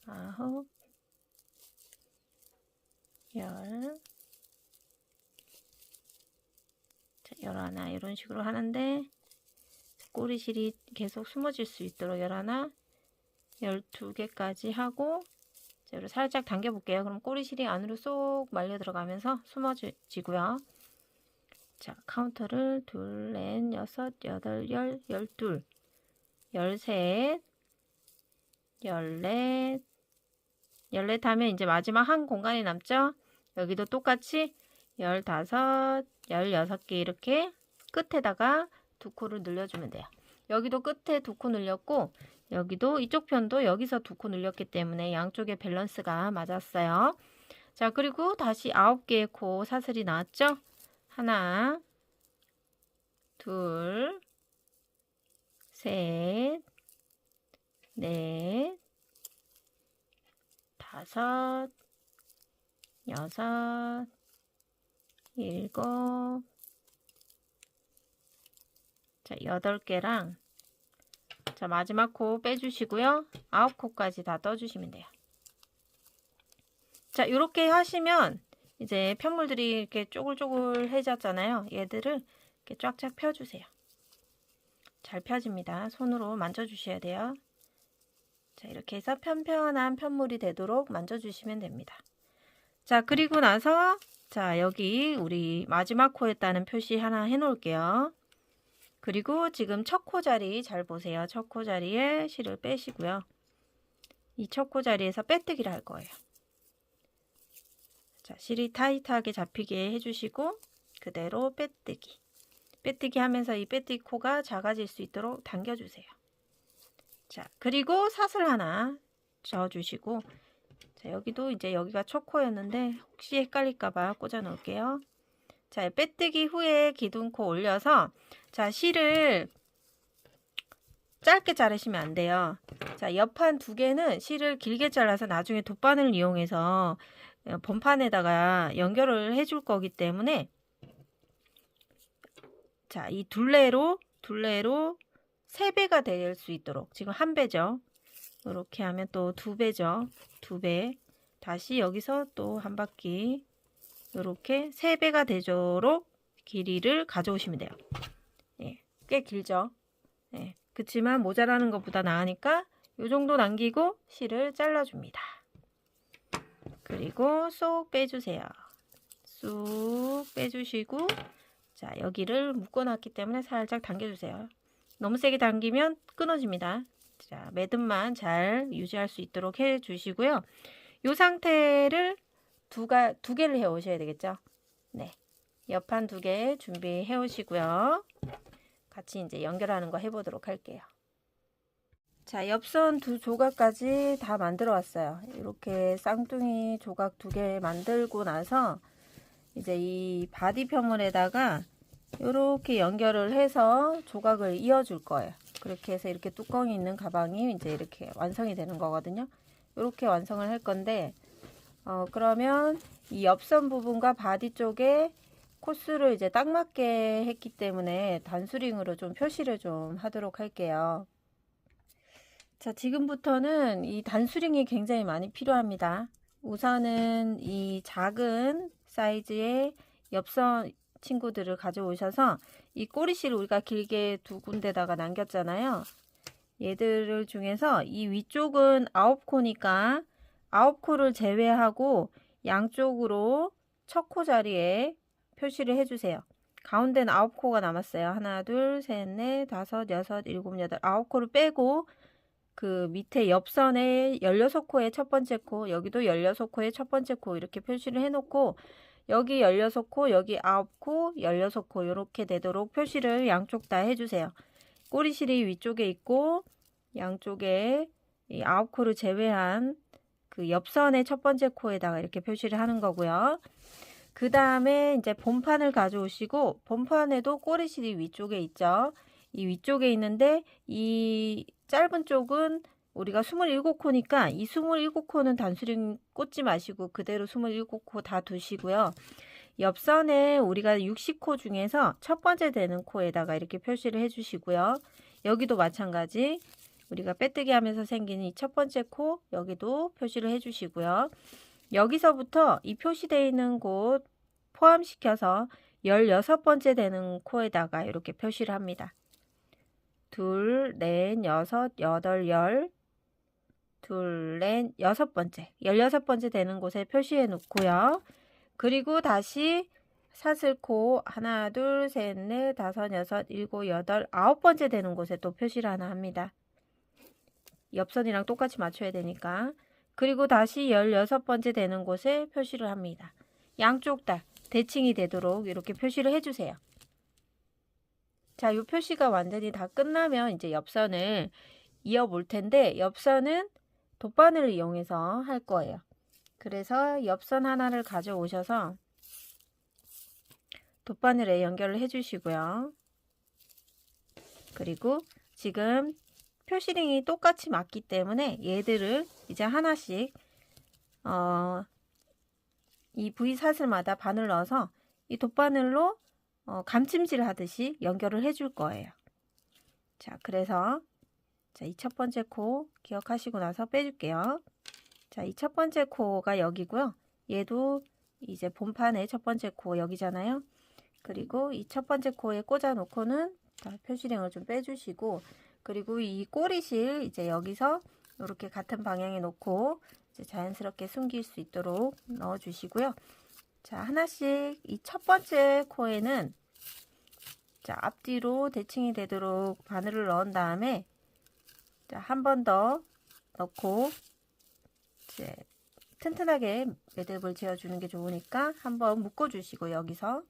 9, 10. 자, 11. 이런 식으로 하는데 꼬리실이 계속 숨어질 수 있도록 11, 12개까지 하고 이제 살짝 당겨 볼게요. 그럼 꼬리실이 안으로 쏙 말려 들어가면서 숨어지고요. 자, 카운터를 둘, 넷, 여섯, 여덟, 12, 13, 14, 14 하면 이제 마지막 한 공간이 남죠? 여기도 똑같이 15, 16개 이렇게 끝에다가 2코를 늘려주면 돼요. 여기도 끝에 2코 늘렸고 여기도 이쪽 편도 여기서 2코 늘렸기 때문에 양쪽의 밸런스가 맞았어요. 자, 그리고 다시 9개의 코 사슬이 나왔죠? 하나, 둘, 셋, 넷, 다섯, 여섯, 일곱. 자, 8개랑 자, 마지막 코 빼주시고요. 9코까지 다 떠주시면 돼요. 자, 이렇게 하시면 이제 편물들이 이렇게 쪼글쪼글해졌잖아요. 얘들을 이렇게 쫙쫙 펴주세요. 잘 펴집니다. 손으로 만져주셔야 돼요. 자, 이렇게 해서 편편한 편물이 되도록 만져주시면 됩니다. 자, 그리고 나서 자, 여기 우리 마지막 코였다는 표시 하나 해놓을게요. 그리고 지금 첫 코 자리 잘 보세요. 첫 코 자리에 실을 빼시고요. 이 첫 코 자리에서 빼뜨기를 할 거예요. 자, 실이 타이트하게 잡히게 해주시고 그대로 빼뜨기. 빼뜨기 하면서 이 빼뜨기 코가 작아질 수 있도록 당겨주세요. 자, 그리고 사슬 하나 저어주시고 자, 여기도 이제 여기가 첫 코였는데 혹시 헷갈릴까봐 꽂아 놓을게요. 자, 빼뜨기 후에 기둥코 올려서 자, 실을 짧게 자르시면 안 돼요. 자, 옆판 2개는 실을 길게 잘라서 나중에 돗바늘을 이용해서 본판에다가 연결을 해줄 거기 때문에 자, 이 둘레로 3배가 될 수 있도록 지금 1배죠. 이렇게 하면 또 2배죠. 2배. 다시 여기서 또 한 바퀴 이렇게 3배가 되도록 길이를 가져오시면 돼요. 네, 꽤 길죠. 네, 그치만 모자라는 것보다 나으니까 이 정도 남기고 실을 잘라줍니다. 그리고 쏙 빼주세요. 쑥 빼주시고, 자, 여기를 묶어놨기 때문에 살짝 당겨주세요. 너무 세게 당기면 끊어집니다. 자, 매듭만 잘 유지할 수 있도록 해주시고요. 이 상태를 두 개를 해 오셔야 되겠죠. 네, 옆판 2개 준비해 오시고요. 같이 이제 연결하는 거 해보도록 할게요. 자, 옆선 2조각까지 다 만들어 왔어요. 이렇게 쌍둥이 조각 2개 만들고 나서 이제 이 바디 표물에다가 이렇게 연결을 해서 조각을 이어 줄 거예요. 그렇게 해서 이렇게 뚜껑이 있는 가방이 이제 이렇게 완성이 되는 거거든요. 이렇게 완성을 할 건데, 그러면 이 옆선 부분과 바디 쪽에 코스를 이제 딱 맞게 했기 때문에 단수링으로 좀 표시를 좀 하도록 할게요. 자, 지금부터는 이 단수링이 굉장히 많이 필요합니다. 우선은 이 작은 사이즈의 옆선 친구들을 가져오셔서 이 꼬리실을 우리가 길게 2군데다가 남겼잖아요. 얘들을 중에서 이 위쪽은 9코니까 9코를 제외하고 양쪽으로 첫 코 자리에 표시를 해주세요. 가운데는 9코가 남았어요. 하나, 둘, 셋, 넷, 다섯, 여섯, 일곱, 여덟, 9코를 빼고 그 밑에 옆선에 16코의 첫 번째 코, 여기도 16코의 첫 번째 코 이렇게 표시를 해놓고 여기 16코, 여기 9코, 16코 이렇게 되도록 표시를 양쪽 다 해주세요. 꼬리실이 위쪽에 있고 양쪽에 이 9코를 제외한 그 옆선의 첫 번째 코에다가 이렇게 표시를 하는 거고요. 그 다음에 이제 본판을 가져오시고 본판에도 꼬리실이 위쪽에 있죠. 이 위쪽에 있는데 이 짧은 쪽은 우리가 27코니까 이 27코는 단수링 꽂지 마시고 그대로 27코 다 두시고요. 옆선에 우리가 60코 중에서 첫 번째 되는 코에다가 이렇게 표시를 해주시고요. 여기도 마찬가지 우리가 빼뜨기 하면서 생기는 이 첫 번째 코 여기도 표시를 해주시고요. 여기서부터 이 표시되어 있는 곳 포함시켜서 16번째 되는 코에다가 이렇게 표시를 합니다. 둘, 넷, 여섯, 여덟, 열, 둘, 넷, 6번째. 16번째 되는 곳에 표시해 놓고요. 그리고 다시 사슬코 하나, 둘, 셋, 넷, 다섯, 여섯, 일곱, 여덟, 9번째 되는 곳에 또 표시를 하나 합니다. 옆선이랑 똑같이 맞춰야 되니까. 그리고 다시 16번째 되는 곳에 표시를 합니다. 양쪽 다 대칭이 되도록 이렇게 표시를 해주세요. 자, 이 표시가 완전히 다 끝나면 이제 옆선을 이어 볼 텐데 옆선은 돗바늘을 이용해서 할 거예요. 그래서 옆선 하나를 가져오셔서 돗바늘에 연결을 해 주시고요. 그리고 지금 표시링이 똑같이 맞기 때문에 얘들을 이제 하나씩 이 V사슬마다 바늘 넣어서 이 돗바늘로 감찜질 하듯이 연결을 해 줄 거예요. 자, 그래서 자, 이 첫 번째 코 기억하시고 나서 빼줄게요. 자, 이 첫 번째 코가 여기고요. 얘도 이제 본판의 첫 번째 코 여기잖아요. 그리고 이 첫 번째 코에 꽂아 놓고는 표시링을 좀 빼주시고 그리고 이 꼬리실 이제 여기서 이렇게 같은 방향에 놓고 이제 자연스럽게 숨길 수 있도록 넣어 주시고요. 자, 하나씩 이 첫 번째 코에는 자, 앞뒤로 대칭이 되도록 바늘을 넣은 다음에 자, 한 번 더 넣고 이제 튼튼하게 매듭을 지어주는 게 좋으니까 한번 묶어 주시고 여기서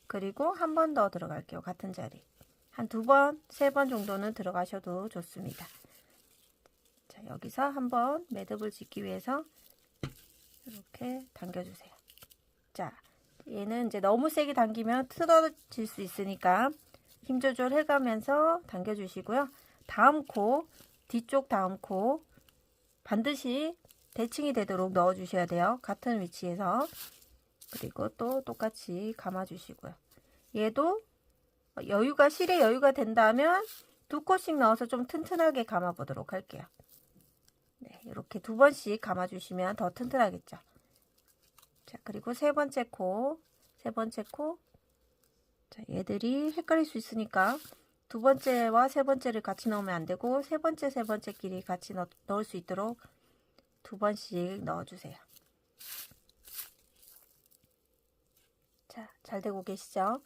그리고 한 번 더 들어갈게요. 같은 자리 한 2번, 3번 정도는 들어가셔도 좋습니다. 자, 여기서 한번 매듭을 짓기 위해서 이렇게 당겨주세요. 자, 얘는 이제 너무 세게 당기면 틀어질 수 있으니까 힘 조절해 가면서 당겨 주시고요. 다음 코, 뒤쪽 다음 코 반드시 대칭이 되도록 넣어 주셔야 돼요. 같은 위치에서. 그리고 또 똑같이 감아 주시고요. 얘도 실에 여유가 된다면 2코씩 넣어서 좀 튼튼하게 감아 보도록 할게요. 네, 이렇게 2번씩 감아 주시면 더 튼튼하겠죠. 자, 그리고 세 번째 코. 자, 얘들이 헷갈릴 수 있으니까 2번째와 3번째를 같이 넣으면 안 되고 3번째끼리 같이 넣을 수 있도록 2번씩 넣어주세요. 잘 되고 계시죠?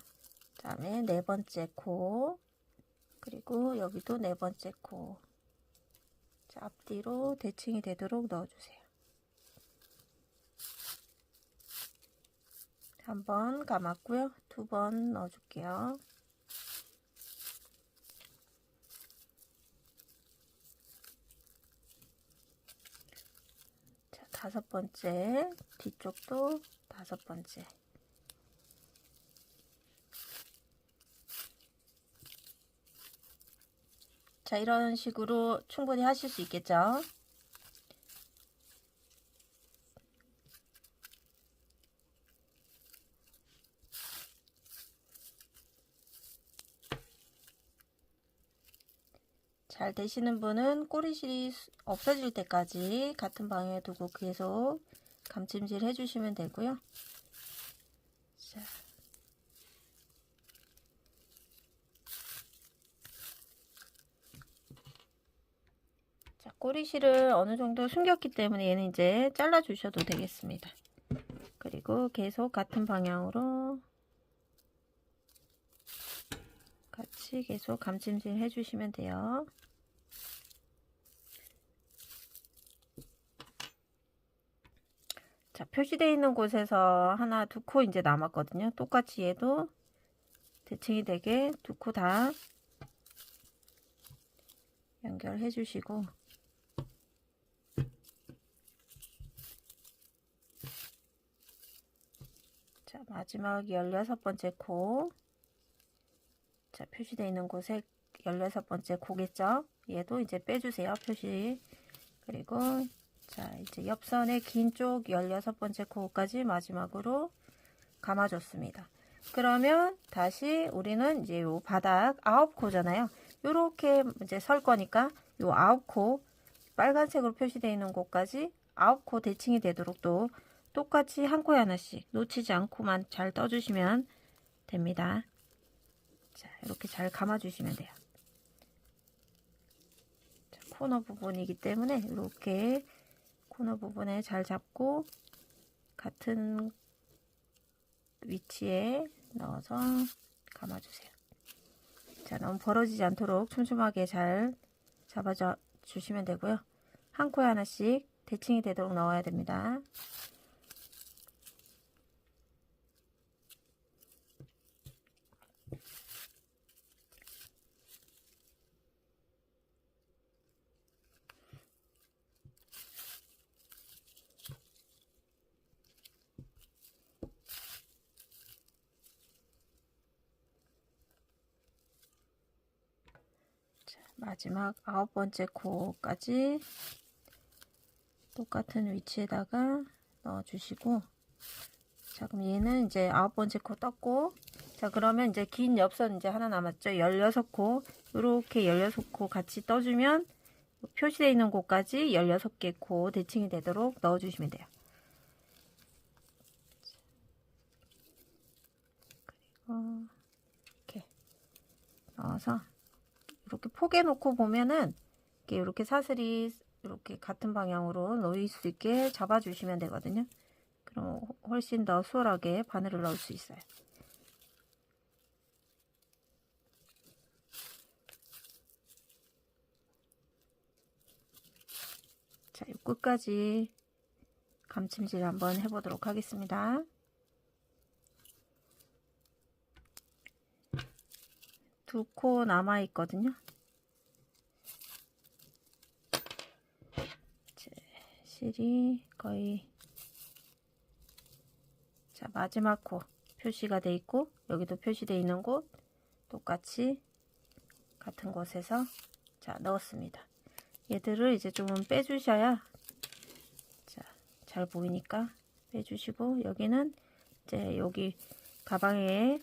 그 다음에 네 번째 코, 그리고 여기도 네 번째 코. 자, 앞뒤로 대칭이 되도록 넣어주세요. 한 번 감았고요. 두 번 넣어줄게요. 자, 다섯 번째, 뒤쪽도 다섯 번째. 자, 이런 식으로 충분히 하실 수 있겠죠? 잘 되시는 분은 꼬리실이 없어질 때까지 같은 방향에 두고 계속 감침질 해주시면 되고요. 자. 자, 꼬리실을 어느 정도 숨겼기 때문에 얘는 이제 잘라 주셔도 되겠습니다. 그리고 계속 같은 방향으로 같이 계속 감침질 해주시면 돼요. 자, 표시되어 있는 곳에서 하나, 두 코 이제 남았거든요. 똑같이 얘도 대칭이 되게 두 코 다 연결해 주시고, 자, 마지막 16번째 코. 자, 표시되어 있는 곳에 16번째 코겠죠? 얘도 이제 빼주세요, 표시. 그리고 자, 이제 옆선의 긴 쪽 16번째 코까지 마지막으로 감아줬습니다. 그러면 다시 우리는 이제 요 바닥 9코잖아요. 요렇게 이제 설 거니까 요 9코, 빨간색으로 표시되어 있는 곳까지 9코 대칭이 되도록 또 똑같이 한 코에 하나씩 놓치지 않고만 잘 떠주시면 됩니다. 자, 이렇게 잘 감아주시면 돼요. 자, 코너 부분이기 때문에 이렇게 코너 부분에 잘 잡고 같은 위치에 넣어서 감아주세요. 자, 너무 벌어지지 않도록 촘촘하게 잘 잡아줘 주시면 되고요. 한 코에 하나씩 대칭이 되도록 넣어야 됩니다. 마지막 9번째 코까지 똑같은 위치에다가 넣어주시고, 자, 그럼 얘는 이제 9번째 코 떴고, 자, 그러면 이제 긴 옆선 이제 하나 남았죠. 16코. 이렇게 16코 같이 떠주면 표시되어 있는 곳까지 16개 코 대칭이 되도록 넣어주시면 돼요. 그리고 이렇게 넣어서 이렇게 포개 놓고 보면은 이렇게 사슬이 이렇게 같은 방향으로 놓일 수 있게 잡아주시면 되거든요. 그럼 훨씬 더 수월하게 바늘을 넣을 수 있어요. 자, 이 끝까지 감침질 한번 해보도록 하겠습니다. 두 코 남아 있거든요. 실이 거의, 자, 마지막 코 표시가 돼 있고 여기도 표시되어 있는 곳 똑같이 같은 곳에서 자 넣었습니다. 얘들을 이제 좀 빼주셔야 자, 잘 보이니까 빼주시고, 여기는 이제 여기 가방에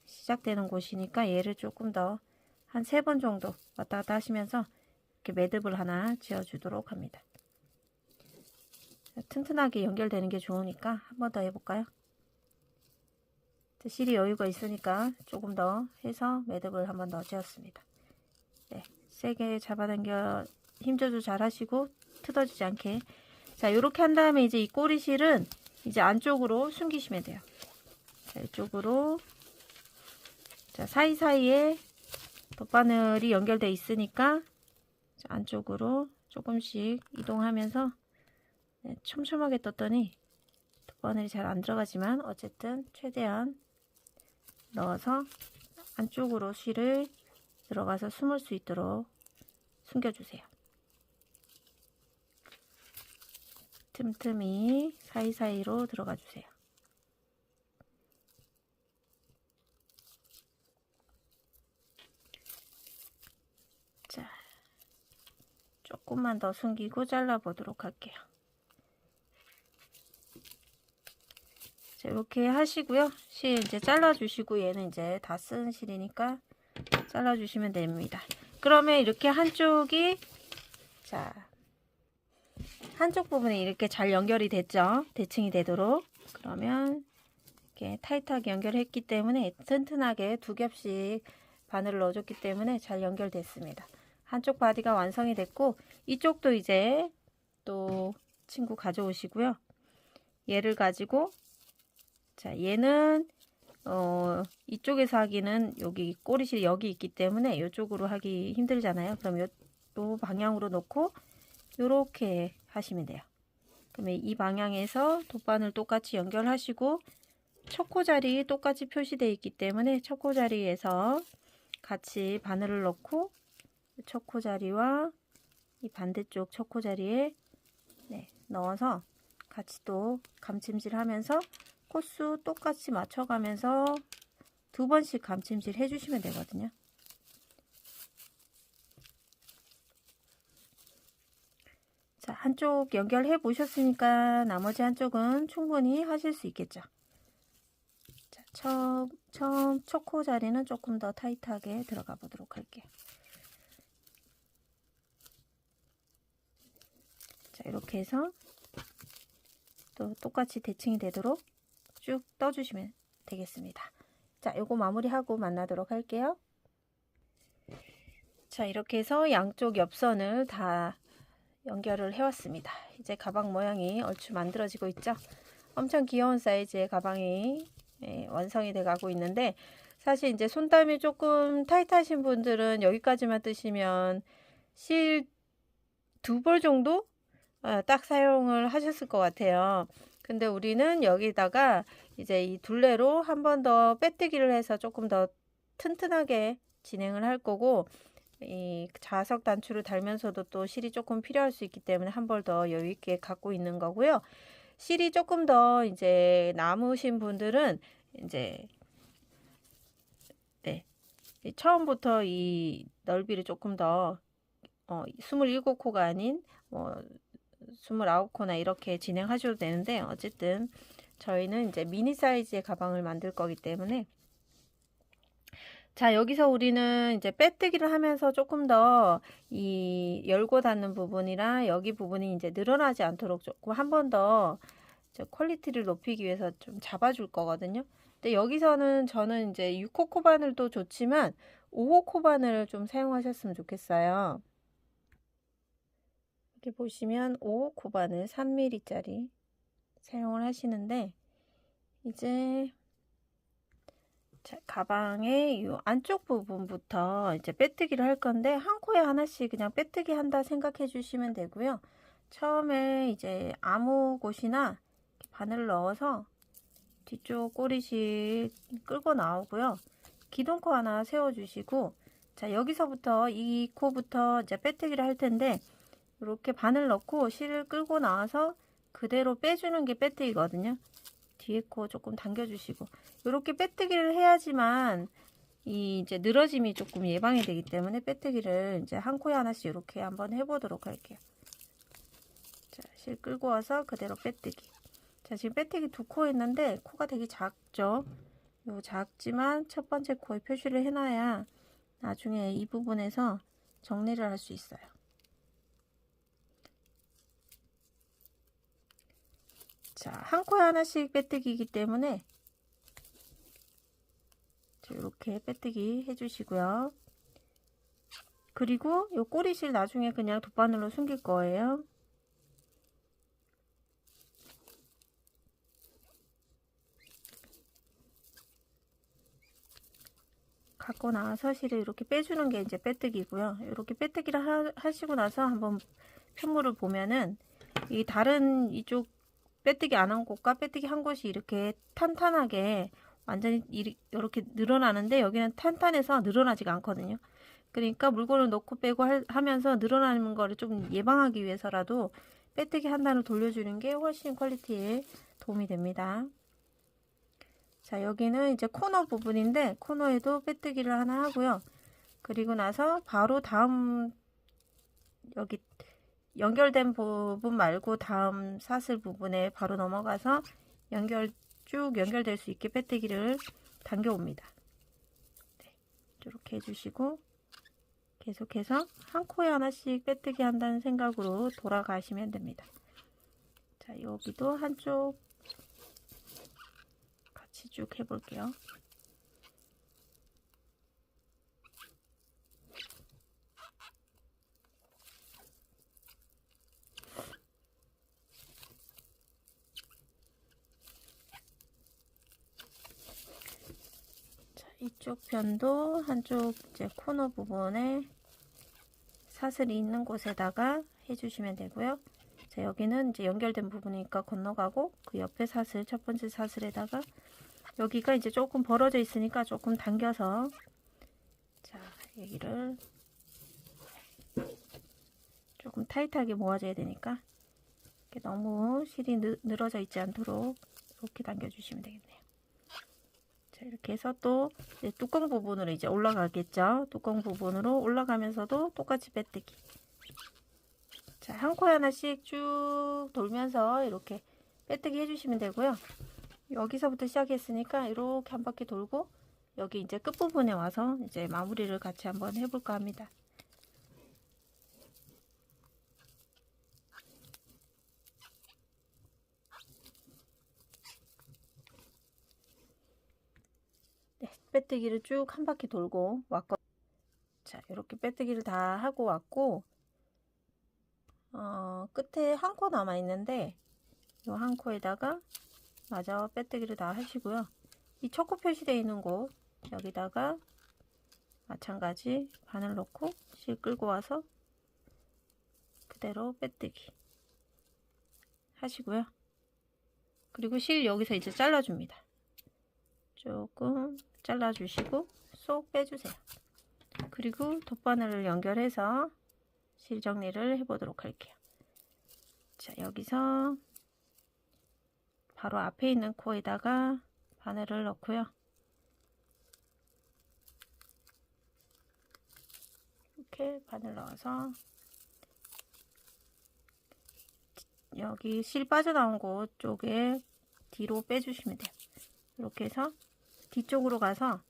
시작되는 곳이니까 얘를 조금 더 한 3번 정도 왔다 갔다 하시면서 이렇게 매듭을 하나 지어 주도록 합니다. 튼튼하게 연결되는 게 좋으니까 한 번 더 해볼까요? 실이 여유가 있으니까 조금 더 해서 매듭을 한 번 더 지었습니다. 네, 세게 잡아당겨 힘조절 잘 하시고 뜯어지지 않게. 자, 이렇게 한 다음에 이제 이 꼬리실은 이제 안쪽으로 숨기시면 돼요. 자, 자, 이쪽으로 자, 사이사이에 돗바늘이 연결돼 있으니까 자, 안쪽으로 조금씩 이동하면서 네, 촘촘하게 떴더니 돗바늘이 잘 안 들어가지만 어쨌든 최대한 넣어서 안쪽으로 실을 들어가서 숨을 수 있도록 숨겨주세요. 틈틈이 사이사이로 들어가 주세요. 자, 조금만 더 숨기고 잘라 보도록 할게요. 자, 이렇게 하시고요. 실 이제 잘라 주시고 얘는 이제 다 쓴 실이니까 잘라 주시면 됩니다. 그러면 이렇게 한쪽이 자, 한쪽 부분이 이렇게 잘 연결이 됐죠. 대칭이 되도록. 그러면 이렇게 타이트하게 연결했기 때문에 튼튼하게 두 겹씩 바늘을 넣어줬기 때문에 잘 연결됐습니다. 한쪽 바디가 완성이 됐고 이쪽도 이제 또 친구 가져오시고요. 얘를 가지고 자, 얘는 이쪽에서 하기는 여기 꼬리실이 여기 있기 때문에 이쪽으로 하기 힘들잖아요. 그럼 요 방향으로 놓고 이렇게 하시면 돼요. 그러면 이 방향에서 돗바늘 똑같이 연결하시고 첫 코자리 똑같이 표시되어 있기 때문에 첫 코자리에서 같이 바늘을 넣고 첫 코자리와 이 반대쪽 첫 코자리에 네, 넣어서 같이 또 감침질 하면서 코수 똑같이 맞춰가면서 두 번씩 감침질 해주시면 되거든요. 자, 한쪽 연결해 보셨으니까 나머지 한쪽은 충분히 하실 수 있겠죠. 자, 처음 첫 코 자리는 조금 더 타이트하게 들어가 보도록 할게요. 자, 이렇게 해서 또 똑같이 대칭이 되도록 쭉 떠주시면 되겠습니다. 자, 요거 마무리하고 만나도록 할게요. 자, 이렇게 해서 양쪽 옆선을 다 연결을 해왔습니다. 이제 가방 모양이 얼추 만들어지고 있죠. 엄청 귀여운 사이즈의 가방이 완성이 돼 가고 있는데 사실 이제 손땀이 조금 타이트하신 분들은 여기까지만 뜨시면 실 2벌 정도 딱 사용을 하셨을 것 같아요. 근데 우리는 여기다가 이제 이 둘레로 한 번 더 빼뜨기를 해서 조금 더 튼튼하게 진행을 할 거고 이 자석 단추를 달면서도 또 실이 조금 필요할 수 있기 때문에 한 벌 더 여유 있게 갖고 있는 거고요. 실이 조금 더 이제 남으신 분들은 이제 네, 처음부터 이 넓이를 조금 더 27코가 아닌 29코나 이렇게 진행하셔도 되는데 어쨌든 저희는 이제 미니 사이즈의 가방을 만들 거기 때문에 자, 여기서 우리는 이제 빼뜨기를 하면서 조금 더 이 열고 닫는 부분이랑 여기 부분이 이제 늘어나지 않도록 조금 한 번 더 퀄리티를 높이기 위해서 좀 잡아줄 거거든요. 근데 여기서는 저는 이제 6호 코바늘도 좋지만 5호 코바늘을 좀 사용하셨으면 좋겠어요. 이렇게 보시면 5호 코바늘 3mm짜리 사용을 하시는데 이제 자, 가방의 이 안쪽 부분부터 이제 빼뜨기를 할 건데 한 코에 하나씩 그냥 빼뜨기 한다 생각해 주시면 되고요. 처음에 이제 아무 곳이나 바늘을 넣어서 뒤쪽 꼬리실 끌고 나오고요. 기둥코 하나 세워 주시고 자, 여기서부터 이 코부터 이제 빼뜨기를 할 텐데 이렇게 바늘 넣고 실을 끌고 나와서 그대로 빼주는 게 빼뜨기거든요. 뒤에 코 조금 당겨주시고 이렇게 빼뜨기를 해야지만 이 이제 늘어짐이 조금 예방이 되기 때문에 빼뜨기를 이제 한 코에 하나씩 이렇게 한번 해보도록 할게요. 자, 실 끌고 와서 그대로 빼뜨기. 자, 지금 빼뜨기 2코 했는데 코가 되게 작죠. 요 작지만 첫 번째 코에 표시를 해놔야 나중에 이 부분에서 정리를 할 수 있어요. 자, 한 코에 하나씩 빼뜨기이기 때문에 이렇게 빼뜨기 해주시고요. 그리고 이 꼬리실 나중에 그냥 돗바늘로 숨길 거예요. 갖고 나와서 실을 이렇게 빼주는 게 이제 빼뜨기고요. 이렇게 빼뜨기를 하시고 나서 한번 편물을 보면은 이 다른 이쪽 빼뜨기 안 한 곳과 빼뜨기 한 곳이 이렇게 탄탄하게 완전히 이렇게 늘어나는데, 여기는 탄탄해서 늘어나지가 않거든요. 그러니까 물건을 넣고 빼고 하면서 늘어나는 거를 좀 예방하기 위해서라도 빼뜨기 한 단을 돌려주는 게 훨씬 퀄리티에 도움이 됩니다. 자, 여기는 이제 코너 부분인데 코너에도 빼뜨기를 하나 하고요. 그리고 나서 바로 다음 여기 연결된 부분 말고 다음 사슬 부분에 바로 넘어가서 쭉 연결될 수 있게 빼뜨기를 당겨 옵니다. 네, 이렇게 해주시고 계속해서 한 코에 하나씩 빼뜨기 한다는 생각으로 돌아가시면 됩니다. 자, 여기도 한쪽 같이 쭉 해볼게요. 자, 이쪽 편도 한쪽 이제 코너 부분에 사슬이 있는 곳에다가 해주시면 되고요. 자, 여기는 이제 연결된 부분이니까 건너가고 그 옆에 사슬, 첫 번째 사슬에다가 여기가 이제 조금 벌어져 있으니까 조금 당겨서, 자, 여기를 조금 타이트하게 모아줘야 되니까 이렇게 너무 실이 늘어져 있지 않도록 이렇게 당겨주시면 되겠네요. 자, 이렇게 해서 또 이제 뚜껑 부분으로 이제 올라가겠죠. 뚜껑 부분으로 올라가면서도 똑같이 빼뜨기. 자, 한 코에 하나씩 쭉 돌면서 이렇게 빼뜨기 해주시면 되고요. 여기서부터 시작했으니까 이렇게 한 바퀴 돌고 여기 이제 끝부분에 와서 이제 마무리를 같이 한번 해볼까 합니다. 네, 빼뜨기를 쭉 한 바퀴 돌고 왔고, 자, 이렇게 빼뜨기를 다 하고 왔고, 끝에 한 코 남아 있는데 이 한 코에다가 마저 빼뜨기를 다 하시고요. 이 첫 코 표시되어 있는 곳 여기다가 마찬가지 바늘 넣고 실 끌고 와서 그대로 빼뜨기 하시고요. 그리고 실 여기서 이제 잘라줍니다. 조금 잘라주시고 쏙 빼주세요. 그리고 돗바늘을 연결해서 실 정리를 해보도록 할게요. 자, 여기서 바로 앞에 있는 코에다가 바늘을 넣고요. 이렇게 바늘 넣어서 여기 실 빠져나온 곳 쪽에 뒤로 빼주시면 돼요. 이렇게 해서 뒤쪽으로 가서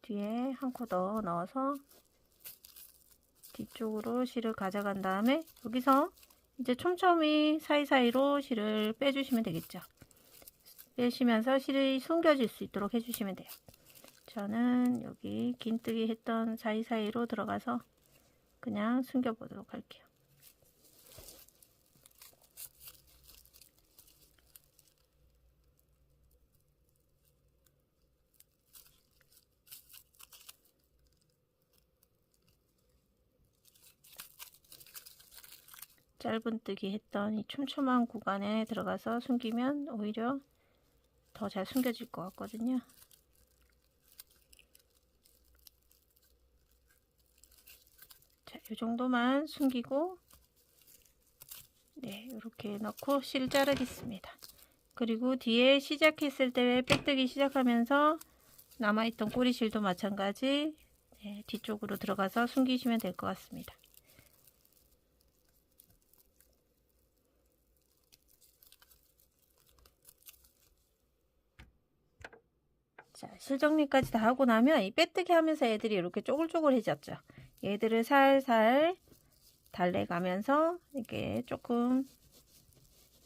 뒤에 한 코 더 넣어서 뒤쪽으로 실을 가져간 다음에 여기서 이제 촘촘히 사이사이로 실을 빼주시면 되겠죠. 빼시면서 실이 숨겨질 수 있도록 해주시면 돼요. 저는 여기 긴뜨기 했던 사이사이로 들어가서 그냥 숨겨 보도록 할게요. 짧은뜨기 했던 이 촘촘한 구간에 들어가서 숨기면 오히려 더 잘 숨겨질 것 같거든요. 자, 이 정도만 숨기고, 네, 이렇게 넣고 실 자르겠습니다. 그리고 뒤에 시작했을 때 빼뜨기 시작하면서 남아있던 꼬리실도 마찬가지, 네, 뒤쪽으로 들어가서 숨기시면 될 것 같습니다. 자, 실 정리까지 다 하고 나면 이 빼뜨기 하면서 애들이 이렇게 쪼글쪼글해졌죠. 얘들을 살살 달래가면서 이렇게 조금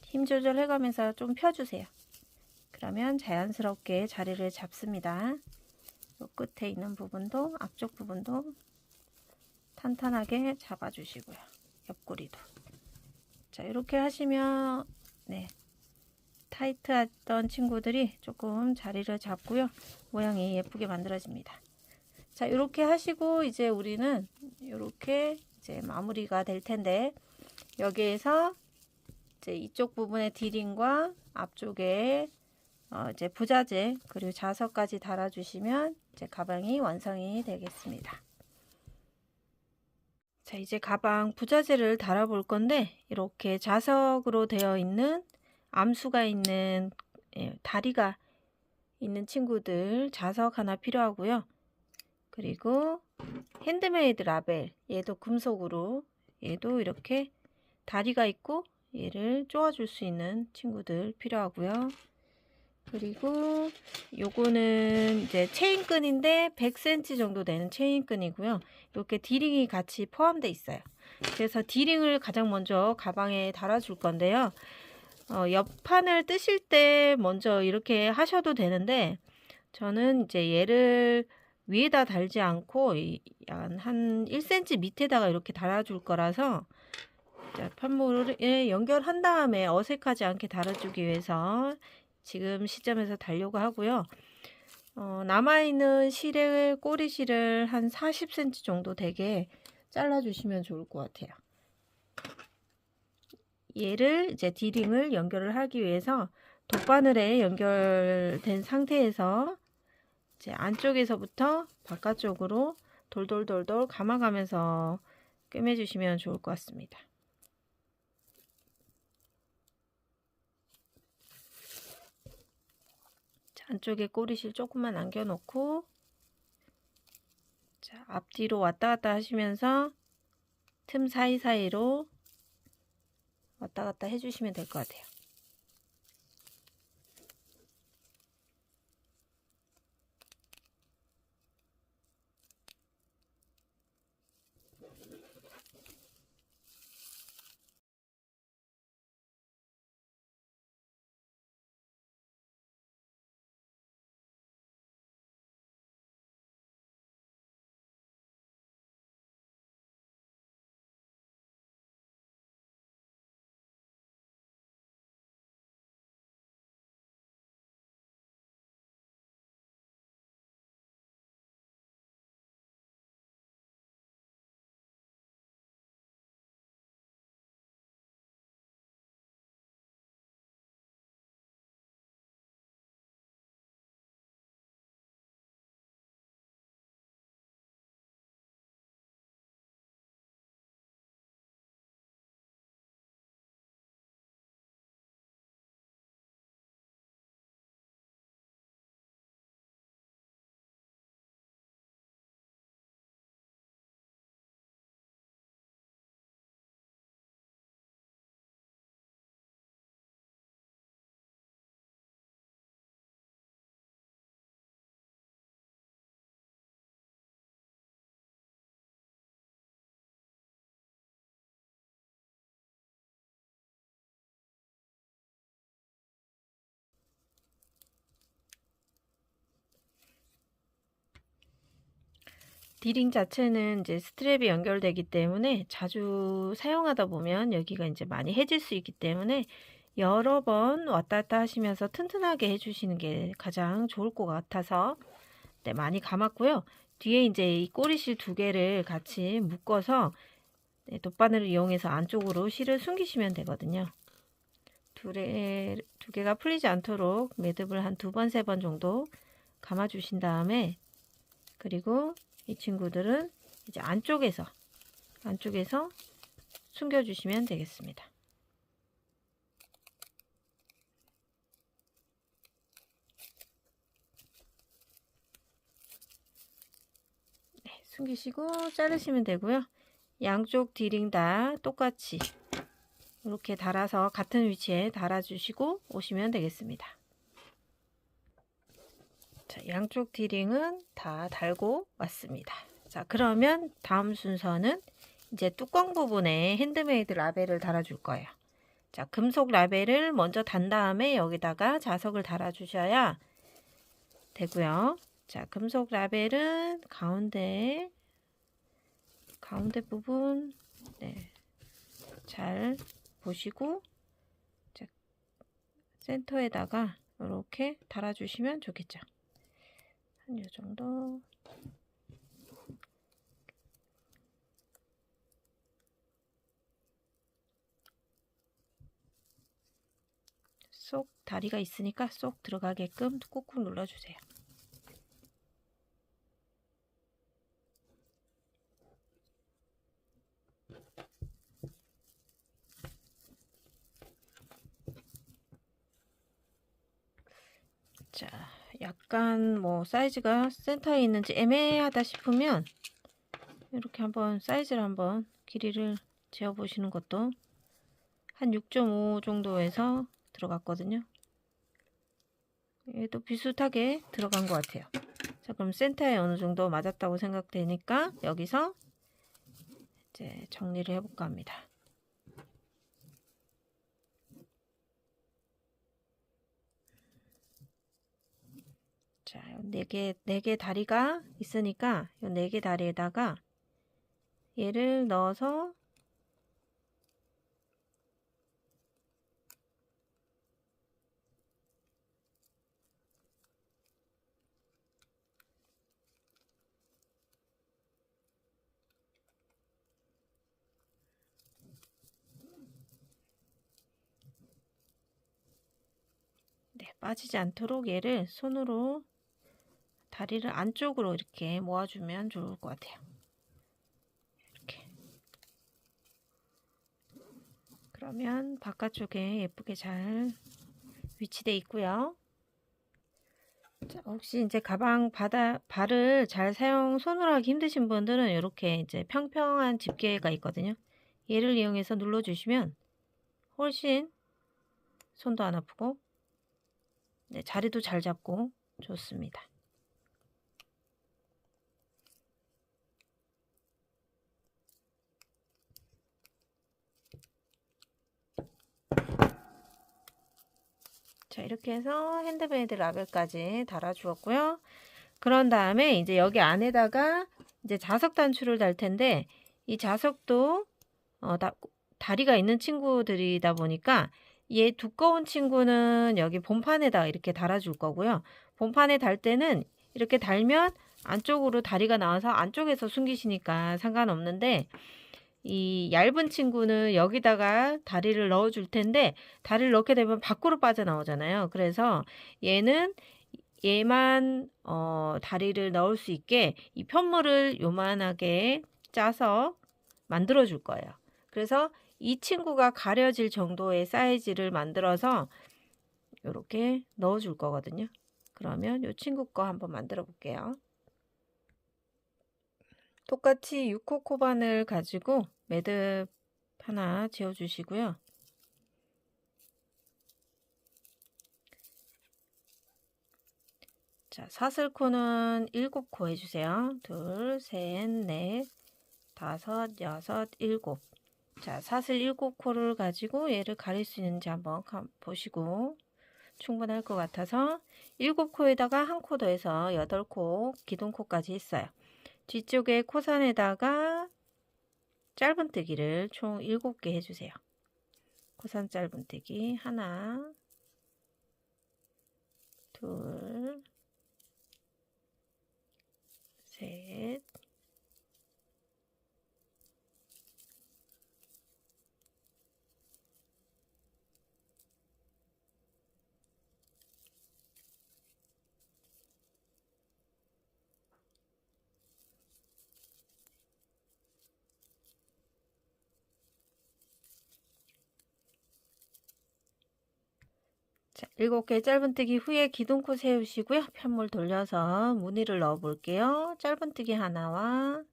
힘 조절해 가면서 좀 펴주세요. 그러면 자연스럽게 자리를 잡습니다. 요 끝에 있는 부분도 앞쪽 부분도 탄탄하게 잡아주시고요. 옆구리도. 자, 이렇게 하시면 네, 타이트했던 친구들이 조금 자리를 잡고요. 모양이 예쁘게 만들어집니다. 자, 이렇게 하시고 이제 우리는 이렇게 이제 마무리가 될 텐데, 여기에서 이제 이쪽 부분에 디링과 앞쪽에 이제 부자재 그리고 자석까지 달아주시면 이제 가방이 완성이 되겠습니다. 자, 이제 가방 부자재를 달아 볼 건데, 이렇게 자석으로 되어 있는 암수가 있는 다리가 있는 친구들 자석 하나 필요하고요. 그리고 핸드메이드 라벨, 얘도 금속으로, 얘도 이렇게 다리가 있고 얘를 쪼아줄 수 있는 친구들 필요하고요. 그리고 요거는 이제 체인끈인데 100cm 정도 되는 체인끈이고요. 이렇게 디링이 같이 포함되어 있어요. 그래서 디링을 가장 먼저 가방에 달아줄 건데요. 옆판을 뜨실 때 먼저 이렇게 하셔도 되는데, 저는 이제 얘를 위에다 달지 않고 한 1cm 밑에다가 이렇게 달아줄 거라서, 자, 판모를 연결한 다음에 어색하지 않게 달아주기 위해서 지금 시점에서 달려고 하고요. 남아있는 실의 꼬리실을 한 40cm 정도 되게 잘라주시면 좋을 것 같아요. 얘를 이제 디링을 연결을 하기 위해서 돗바늘에 연결된 상태에서 이제 안쪽에서부터 바깥쪽으로 돌돌돌돌 감아가면서 꿰매주시면 좋을 것 같습니다. 자, 안쪽에 꼬리실 조금만 남겨놓고, 자, 앞뒤로 왔다 갔다 하시면서 틈 사이사이로 왔다 갔다 해주시면 될 것 같아요. 디링 자체는 이제 스트랩이 연결되기 때문에 자주 사용하다 보면 여기가 이제 많이 해질 수 있기 때문에 여러 번 왔다 갔다 하시면서 튼튼하게 해주시는 게 가장 좋을 것 같아서, 네, 많이 감았고요. 뒤에 이제 이 꼬리실 두 개를 같이 묶어서 돗바늘을 이용해서 안쪽으로 실을 숨기시면 되거든요. 두 개가 풀리지 않도록 매듭을 한 2번, 3번 정도 감아 주신 다음에, 그리고 이 친구들은 이제 안쪽에서 숨겨 주시면 되겠습니다. 네, 숨기시고 자르시면 되고요. 양쪽 디링 다 똑같이 이렇게 달아서 같은 위치에 달아주시고 오시면 되겠습니다. 자, 양쪽 디링은 다 달고 왔습니다. 자, 그러면 다음 순서는 이제 뚜껑 부분에 핸드메이드 라벨을 달아줄 거예요. 자, 금속 라벨을 먼저 단 다음에 여기다가 자석을 달아주셔야 되고요. 자, 금속 라벨은 가운데 부분, 네, 잘 보시고, 자, 센터에다가 이렇게 달아주시면 좋겠죠. 한 요 정도. 쏙 다리가 있으니까 쏙 들어가게끔 꾹꾹 눌러주세요. 자, 약간 뭐 사이즈가 센터에 있는지 애매하다 싶으면 이렇게 한번 사이즈를 한번 길이를 재어 보시는 것도 한 6.5 정도에서 들어갔거든요. 얘도 비슷하게 들어간 것 같아요. 자, 그럼 센터에 어느 정도 맞았다고 생각되니까 여기서 이제 정리를 해볼까 합니다. 자, 4개 다리가 있으니까 이 4개 다리에다가 얘를 넣어서 빠지지 않도록 얘를 손으로 다리를 안쪽으로 이렇게 모아주면 좋을 것 같아요. 이렇게. 그러면 바깥쪽에 예쁘게 잘 위치되어 있고요. 자, 혹시 이제 가방 발을 잘 손으로 하기 힘드신 분들은 이렇게 이제 평평한 집게가 있거든요. 얘를 이용해서 눌러주시면 훨씬 손도 안 아프고 자리도 잘 잡고 좋습니다. 자, 이렇게 해서 핸드메이드 라벨까지 달아 주었고요. 그런 다음에 이제 여기 안에다가 이제 자석 단추를 달 텐데 이 자석도 다리가 있는 친구들이다 보니까 얘 두꺼운 친구는 여기 본판에다 이렇게 달아줄 거고요. 본판에 달 때는 이렇게 달면 안쪽으로 다리가 나와서 안쪽에서 숨기시니까 상관없는데 이 얇은 친구는 여기다가 다리를 넣어 줄 텐데 다리를 넣게 되면 밖으로 빠져나오잖아요. 그래서 얘만 다리를 넣을 수 있게 이 편물을 요만하게 짜서 만들어 줄 거예요. 그래서 이 친구가 가려질 정도의 사이즈를 만들어서 이렇게 넣어 줄 거거든요. 그러면 이 친구 거 한번 만들어 볼게요. 똑같이 6호 코반을 가지고 매듭 하나 지어 주시고요. 자, 사슬코는 7코 해주세요. 2, 3, 4, 5, 6, 7. 자, 사슬 7코를 가지고 얘를 가릴 수 있는지 한번 보시고 충분할 것 같아서 7코에다가 한 코 더해서 8코 기둥코까지 했어요. 뒤쪽에 코산에다가 짧은뜨기를 총 7개 해주세요. 코산 짧은뜨기 하나, 둘, 셋, 자, 7개 짧은뜨기 후에 기둥코 세우시고요. 편물 돌려서 무늬를 넣어 볼게요. 짧은뜨기 하나와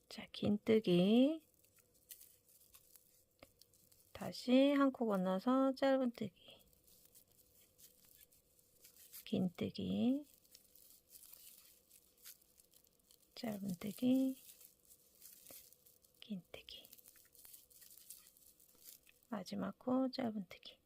자, 긴뜨기 다시 한 코 건너서 짧은뜨기 긴뜨기 짧은뜨기 긴뜨기 마지막 코 짧은뜨기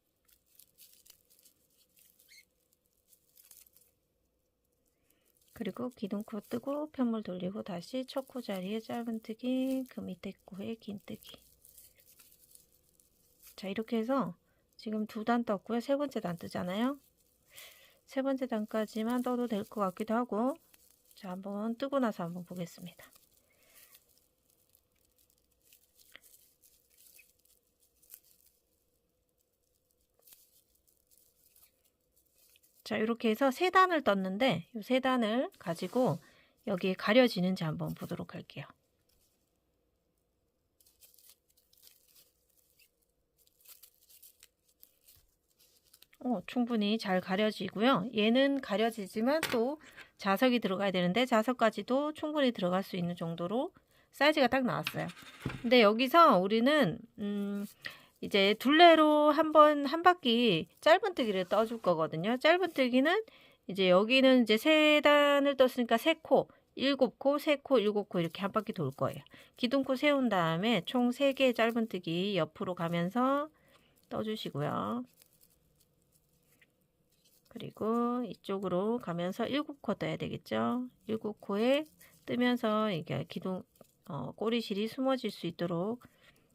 그리고 기둥코 뜨고 편물 돌리고 다시 첫 코 자리에 짧은뜨기 그 밑에 코에 긴뜨기 자, 이렇게 해서 지금 2단 떴고요. 3번째 단 뜨잖아요. 3번째 단까지만 떠도 될 것 같기도 하고 자, 한번 뜨고 나서 한번 보겠습니다. 자, 이렇게 해서 세 단을 떴는데 이 세 단을 가지고 여기에 가려지는지 한번 보도록 할게요. 충분히 잘 가려지고요. 얘는 가려지지만 또 자석이 들어가야 되는데 자석까지도 충분히 들어갈 수 있는 정도로 사이즈가 딱 나왔어요. 근데 여기서 우리는 이제 둘레로 한 바퀴 짧은뜨기를 떠줄 거거든요. 짧은뜨기는 이제 여기는 이제 세 단을 떴으니까 세 코, 7코, 세 코, 7코 이렇게 한 바퀴 돌 거예요. 기둥코 세운 다음에 총 3개의 짧은뜨기 옆으로 가면서 떠주시고요. 그리고 이쪽으로 가면서 7코 떠야 되겠죠. 7코에 뜨면서 이게 기둥 꼬리실이 숨어질 수 있도록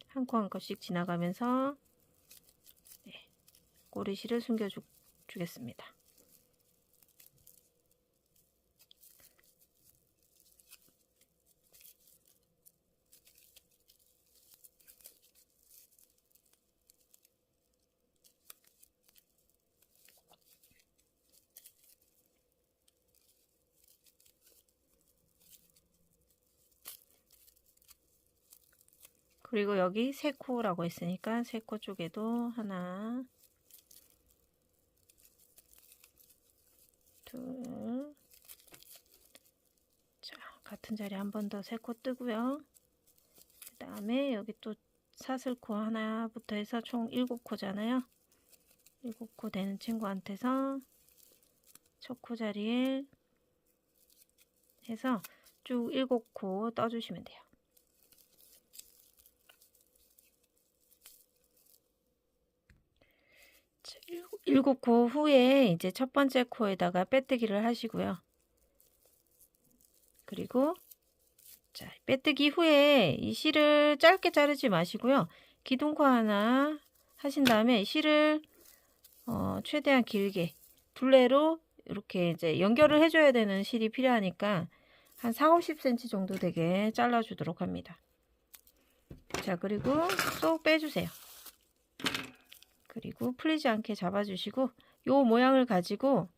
한 코 한 코씩 지나가면서 꼬리실을 숨겨 주겠습니다. 그리고 여기 세 코라고 했으니까 세 코 쪽에도 하나, 둘, 자, 같은 자리 한 번 더 세 코 뜨고요. 그 다음에 여기 또 사슬코 하나부터 해서 총 7코잖아요. 7코 되는 친구한테서 첫 코 자리에 해서 쭉 7코 떠주시면 돼요. 자, 7코 후에 이제 첫 번째 코에다가 빼뜨기를 하시고요. 그리고 자, 빼뜨기 후에 이 실을 짧게 자르지 마시고요. 기둥코 하나 하신 다음에 실을 최대한 길게 둘레로 이렇게 이제 연결을 해줘야 되는 실이 필요하니까 한 40-50cm 정도 되게 잘라주도록 합니다. 자, 그리고 쏙 빼주세요. 그리고 풀리지 않게 잡아주시고 요 모양을 가지고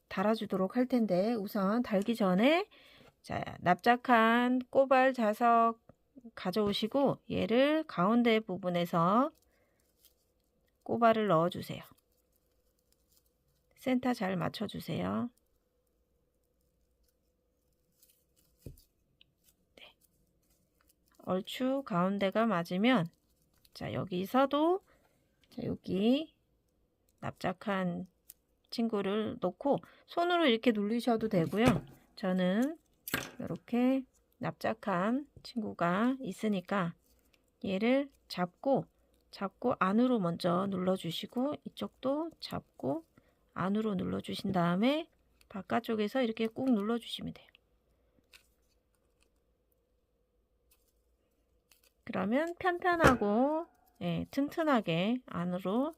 달아주도록 할 텐데 우선 달기 전에 자, 납작한 꼬발 자석 가져오시고 얘를 가운데 부분에서 꼬발을 넣어주세요. 센터 잘 맞춰주세요. 네. 얼추 가운데가 맞으면 자, 여기서도 자, 여기 납작한 친구를 놓고 손으로 이렇게 누르셔도 되고요. 저는 이렇게 납작한 친구가 있으니까 얘를 잡고 안으로 먼저 눌러주시고 이쪽도 잡고 안으로 눌러주신 다음에 바깥쪽에서 이렇게 꾹 눌러주시면 돼요. 그러면 편편하고 튼튼하게 안으로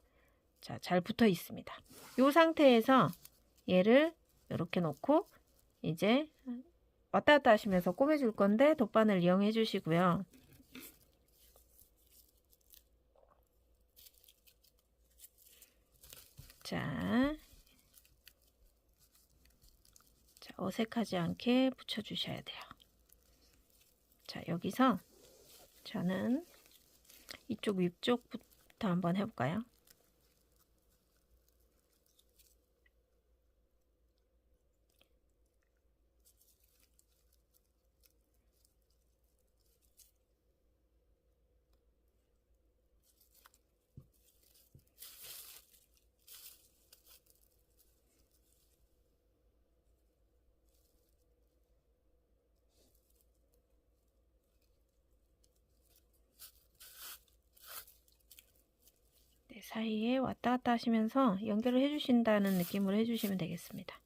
잘 붙어 있습니다. 이 상태에서 얘를 이렇게 놓고 이제 왔다 갔다 하시면서 꼬매줄 건데 돗바늘 이용해 주시고요. 자, 어색하지 않게 붙여주셔야 돼요. 자, 여기서 저는 이쪽 위쪽부터 한번 해볼까요? 사이에 왔다 갔다 하시면서 연결을 해주신다는 느낌으로 해주시면 되겠습니다.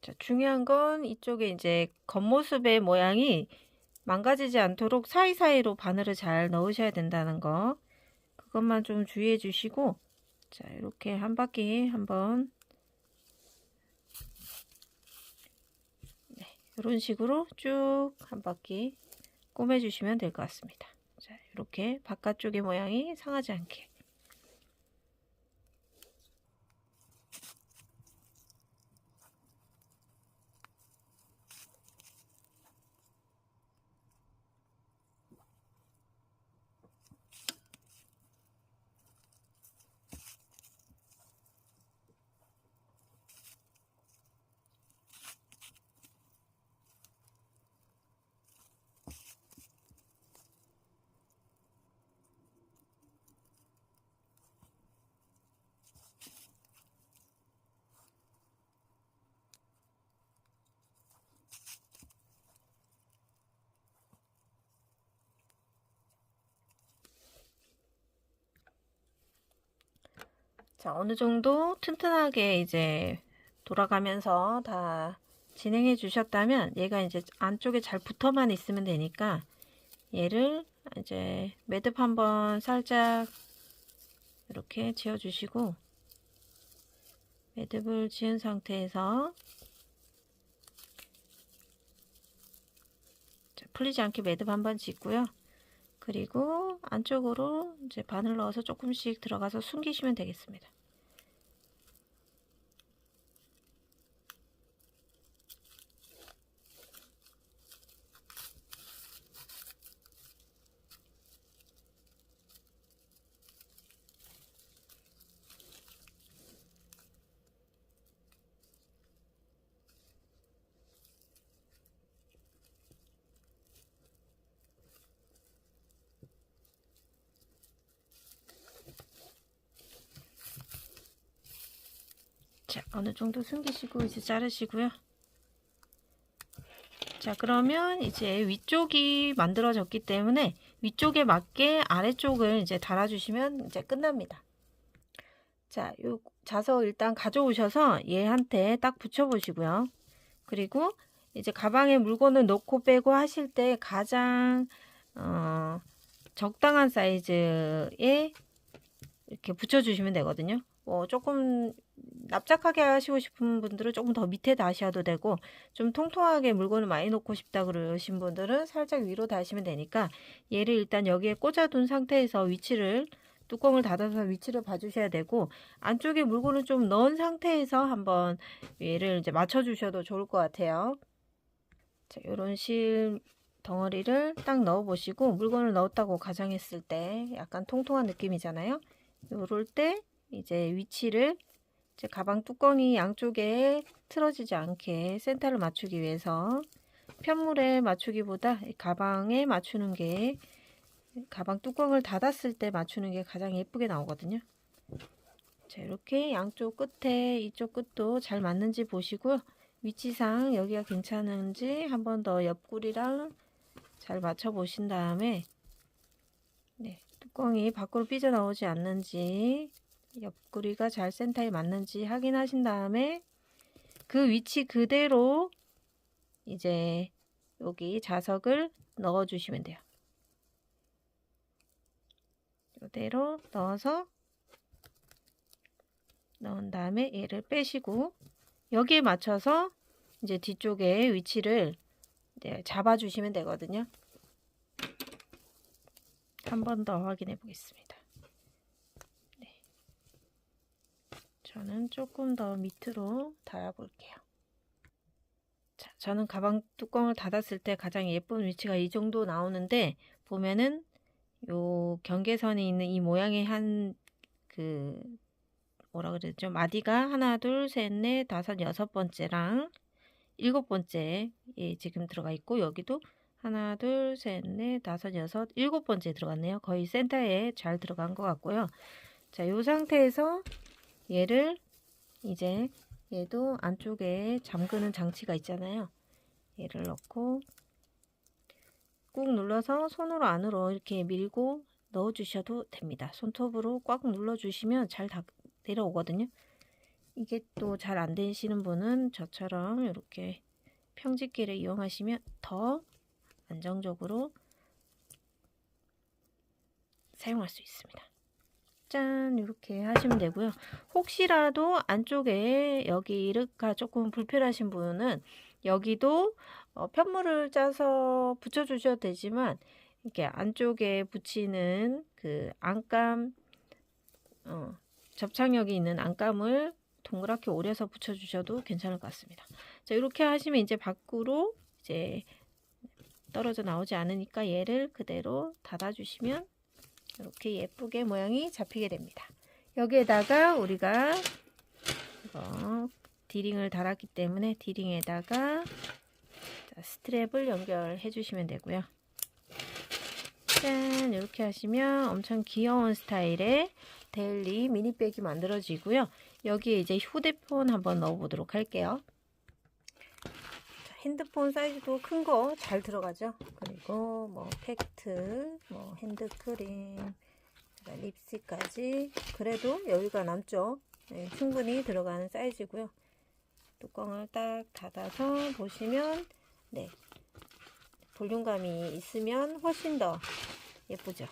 자, 중요한 건 이쪽에 이제 겉모습의 모양이 망가지지 않도록 사이사이로 바늘을 잘 넣으셔야 된다는 거. 그것만 좀 주의해 주시고, 자, 이렇게 한 바퀴 한번, 네, 이런 식으로 쭉 한 바퀴 꼬매 주시면 될 것 같습니다. 자, 이렇게 바깥쪽의 모양이 상하지 않게. 자, 어느 정도 튼튼하게 이제 돌아가면서 다 진행해 주셨다면 얘가 이제 안쪽에 잘 붙어만 있으면 되니까 얘를 이제 매듭 한번 살짝 이렇게 지어 주시고, 매듭을 지은 상태에서 풀리지 않게 매듭 한번 짓고요. 그리고 안쪽으로 이제 바늘 넣어서 조금씩 들어가서 숨기시면 되겠습니다. 자, 어느 정도 숨기시고 이제 자르시고요. 자, 그러면 이제 위쪽이 만들어졌기 때문에 위쪽에 맞게 아래쪽을 이제 달아주시면 이제 끝납니다. 자, 요 자석 일단 가져오셔서 얘한테 딱 붙여보시고요. 그리고 이제 가방에 물건을 넣고 빼고 하실 때 가장 적당한 사이즈에 이렇게 붙여주시면 되거든요. 뭐 조금 납작하게 하시고 싶은 분들은 조금 더 밑에 다셔도 되고, 좀 통통하게 물건을 많이 놓고 싶다 그러신 분들은 살짝 위로 다시면 되니까 얘를 일단 여기에 꽂아둔 상태에서 위치를, 뚜껑을 닫아서 위치를 봐주셔야 되고, 안쪽에 물건을 좀 넣은 상태에서 한번 얘를 이제 맞춰 주셔도 좋을 것 같아요. 자, 요런 실 덩어리를 딱 넣어 보시고, 물건을 넣었다고 가정했을 때 약간 통통한 느낌이잖아요. 요럴 때 이제 위치를, 이제 가방 뚜껑이 양쪽에 틀어지지 않게 센터를 맞추기 위해서 편물에 맞추기보다 가방에 맞추는 게, 가방 뚜껑을 닫았을 때 맞추는 게 가장 예쁘게 나오거든요. 자, 이렇게 양쪽 끝에 이쪽 끝도 잘 맞는지 보시고요. 위치상 여기가 괜찮은지 한 번 더 옆구리랑 잘 맞춰 보신 다음에, 네, 뚜껑이 밖으로 삐져나오지 않는지, 옆구리가 잘 센터에 맞는지 확인하신 다음에 그 위치 그대로 이제 여기 자석을 넣어 주시면 돼요. 이대로 넣어서 넣은 다음에 얘를 빼시고, 여기에 맞춰서 이제 뒤쪽에 위치를 잡아 주시면 되거든요. 한 번 더 확인해 보겠습니다. 네. 저는 조금 더 밑으로 달아 볼게요. 자, 저는 가방 뚜껑을 닫았을 때 가장 예쁜 위치가 이 정도 나오는데, 보면은 요 경계선이 있는 이 모양의 한 그 뭐라 그랬죠? 마디가 하나, 둘, 셋, 넷, 다섯, 여섯 번째랑 일곱 번째 지금 들어가 있고, 여기도 하나, 둘, 셋, 넷, 다섯, 여섯, 일곱 번째 들어갔네요. 거의 센터에 잘 들어간 것 같고요. 자, 이 상태에서 얘를 이제, 얘도 안쪽에 잠그는 장치가 있잖아요. 얘를 넣고 꾹 눌러서 손으로 안으로 이렇게 밀고 넣어 주셔도 됩니다. 손톱으로 꽉 눌러 주시면 잘 내려오거든요. 이게 또 잘 안 되시는 분은 저처럼 이렇게 평집게를 이용하시면 더 안정적으로 사용할 수 있습니다. 짠, 이렇게 하시면 되고요. 혹시라도 안쪽에 여기 이르가 조금 불편하신 분은 여기도 편물을 짜서 붙여주셔도 되지만 이렇게 안쪽에 붙이는 그 안감, 접착력이 있는 안감을 동그랗게 오려서 붙여주셔도 괜찮을 것 같습니다. 자, 이렇게 하시면 이제 밖으로 이제 떨어져 나오지 않으니까 얘를 그대로 닫아주시면 이렇게 예쁘게 모양이 잡히게 됩니다. 여기에다가 우리가 디링을 달았기 때문에 디링에다가 스트랩을 연결해 주시면 되고요. 짠, 이렇게 하시면 엄청 귀여운 스타일의 데일리 미니백이 만들어지고요. 여기에 이제 휴대폰 한번 넣어 보도록 할게요. 핸드폰 사이즈도 큰 거 잘 들어가죠. 그리고 뭐 팩트, 뭐 핸드크림, 립스틱까지 그래도 여유가 남죠. 네, 충분히 들어가는 사이즈고요. 뚜껑을 딱 닫아서 보시면 네, 볼륨감이 있으면 훨씬 더 예쁘죠.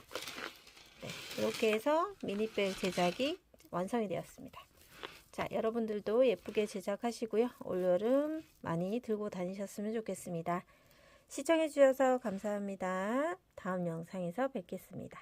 네, 이렇게 해서 미니백 제작이 완성이 되었습니다. 자, 여러분들도 예쁘게 제작하시고요. 올여름 많이 들고 다니셨으면 좋겠습니다. 시청해 주셔서 감사합니다. 다음 영상에서 뵙겠습니다.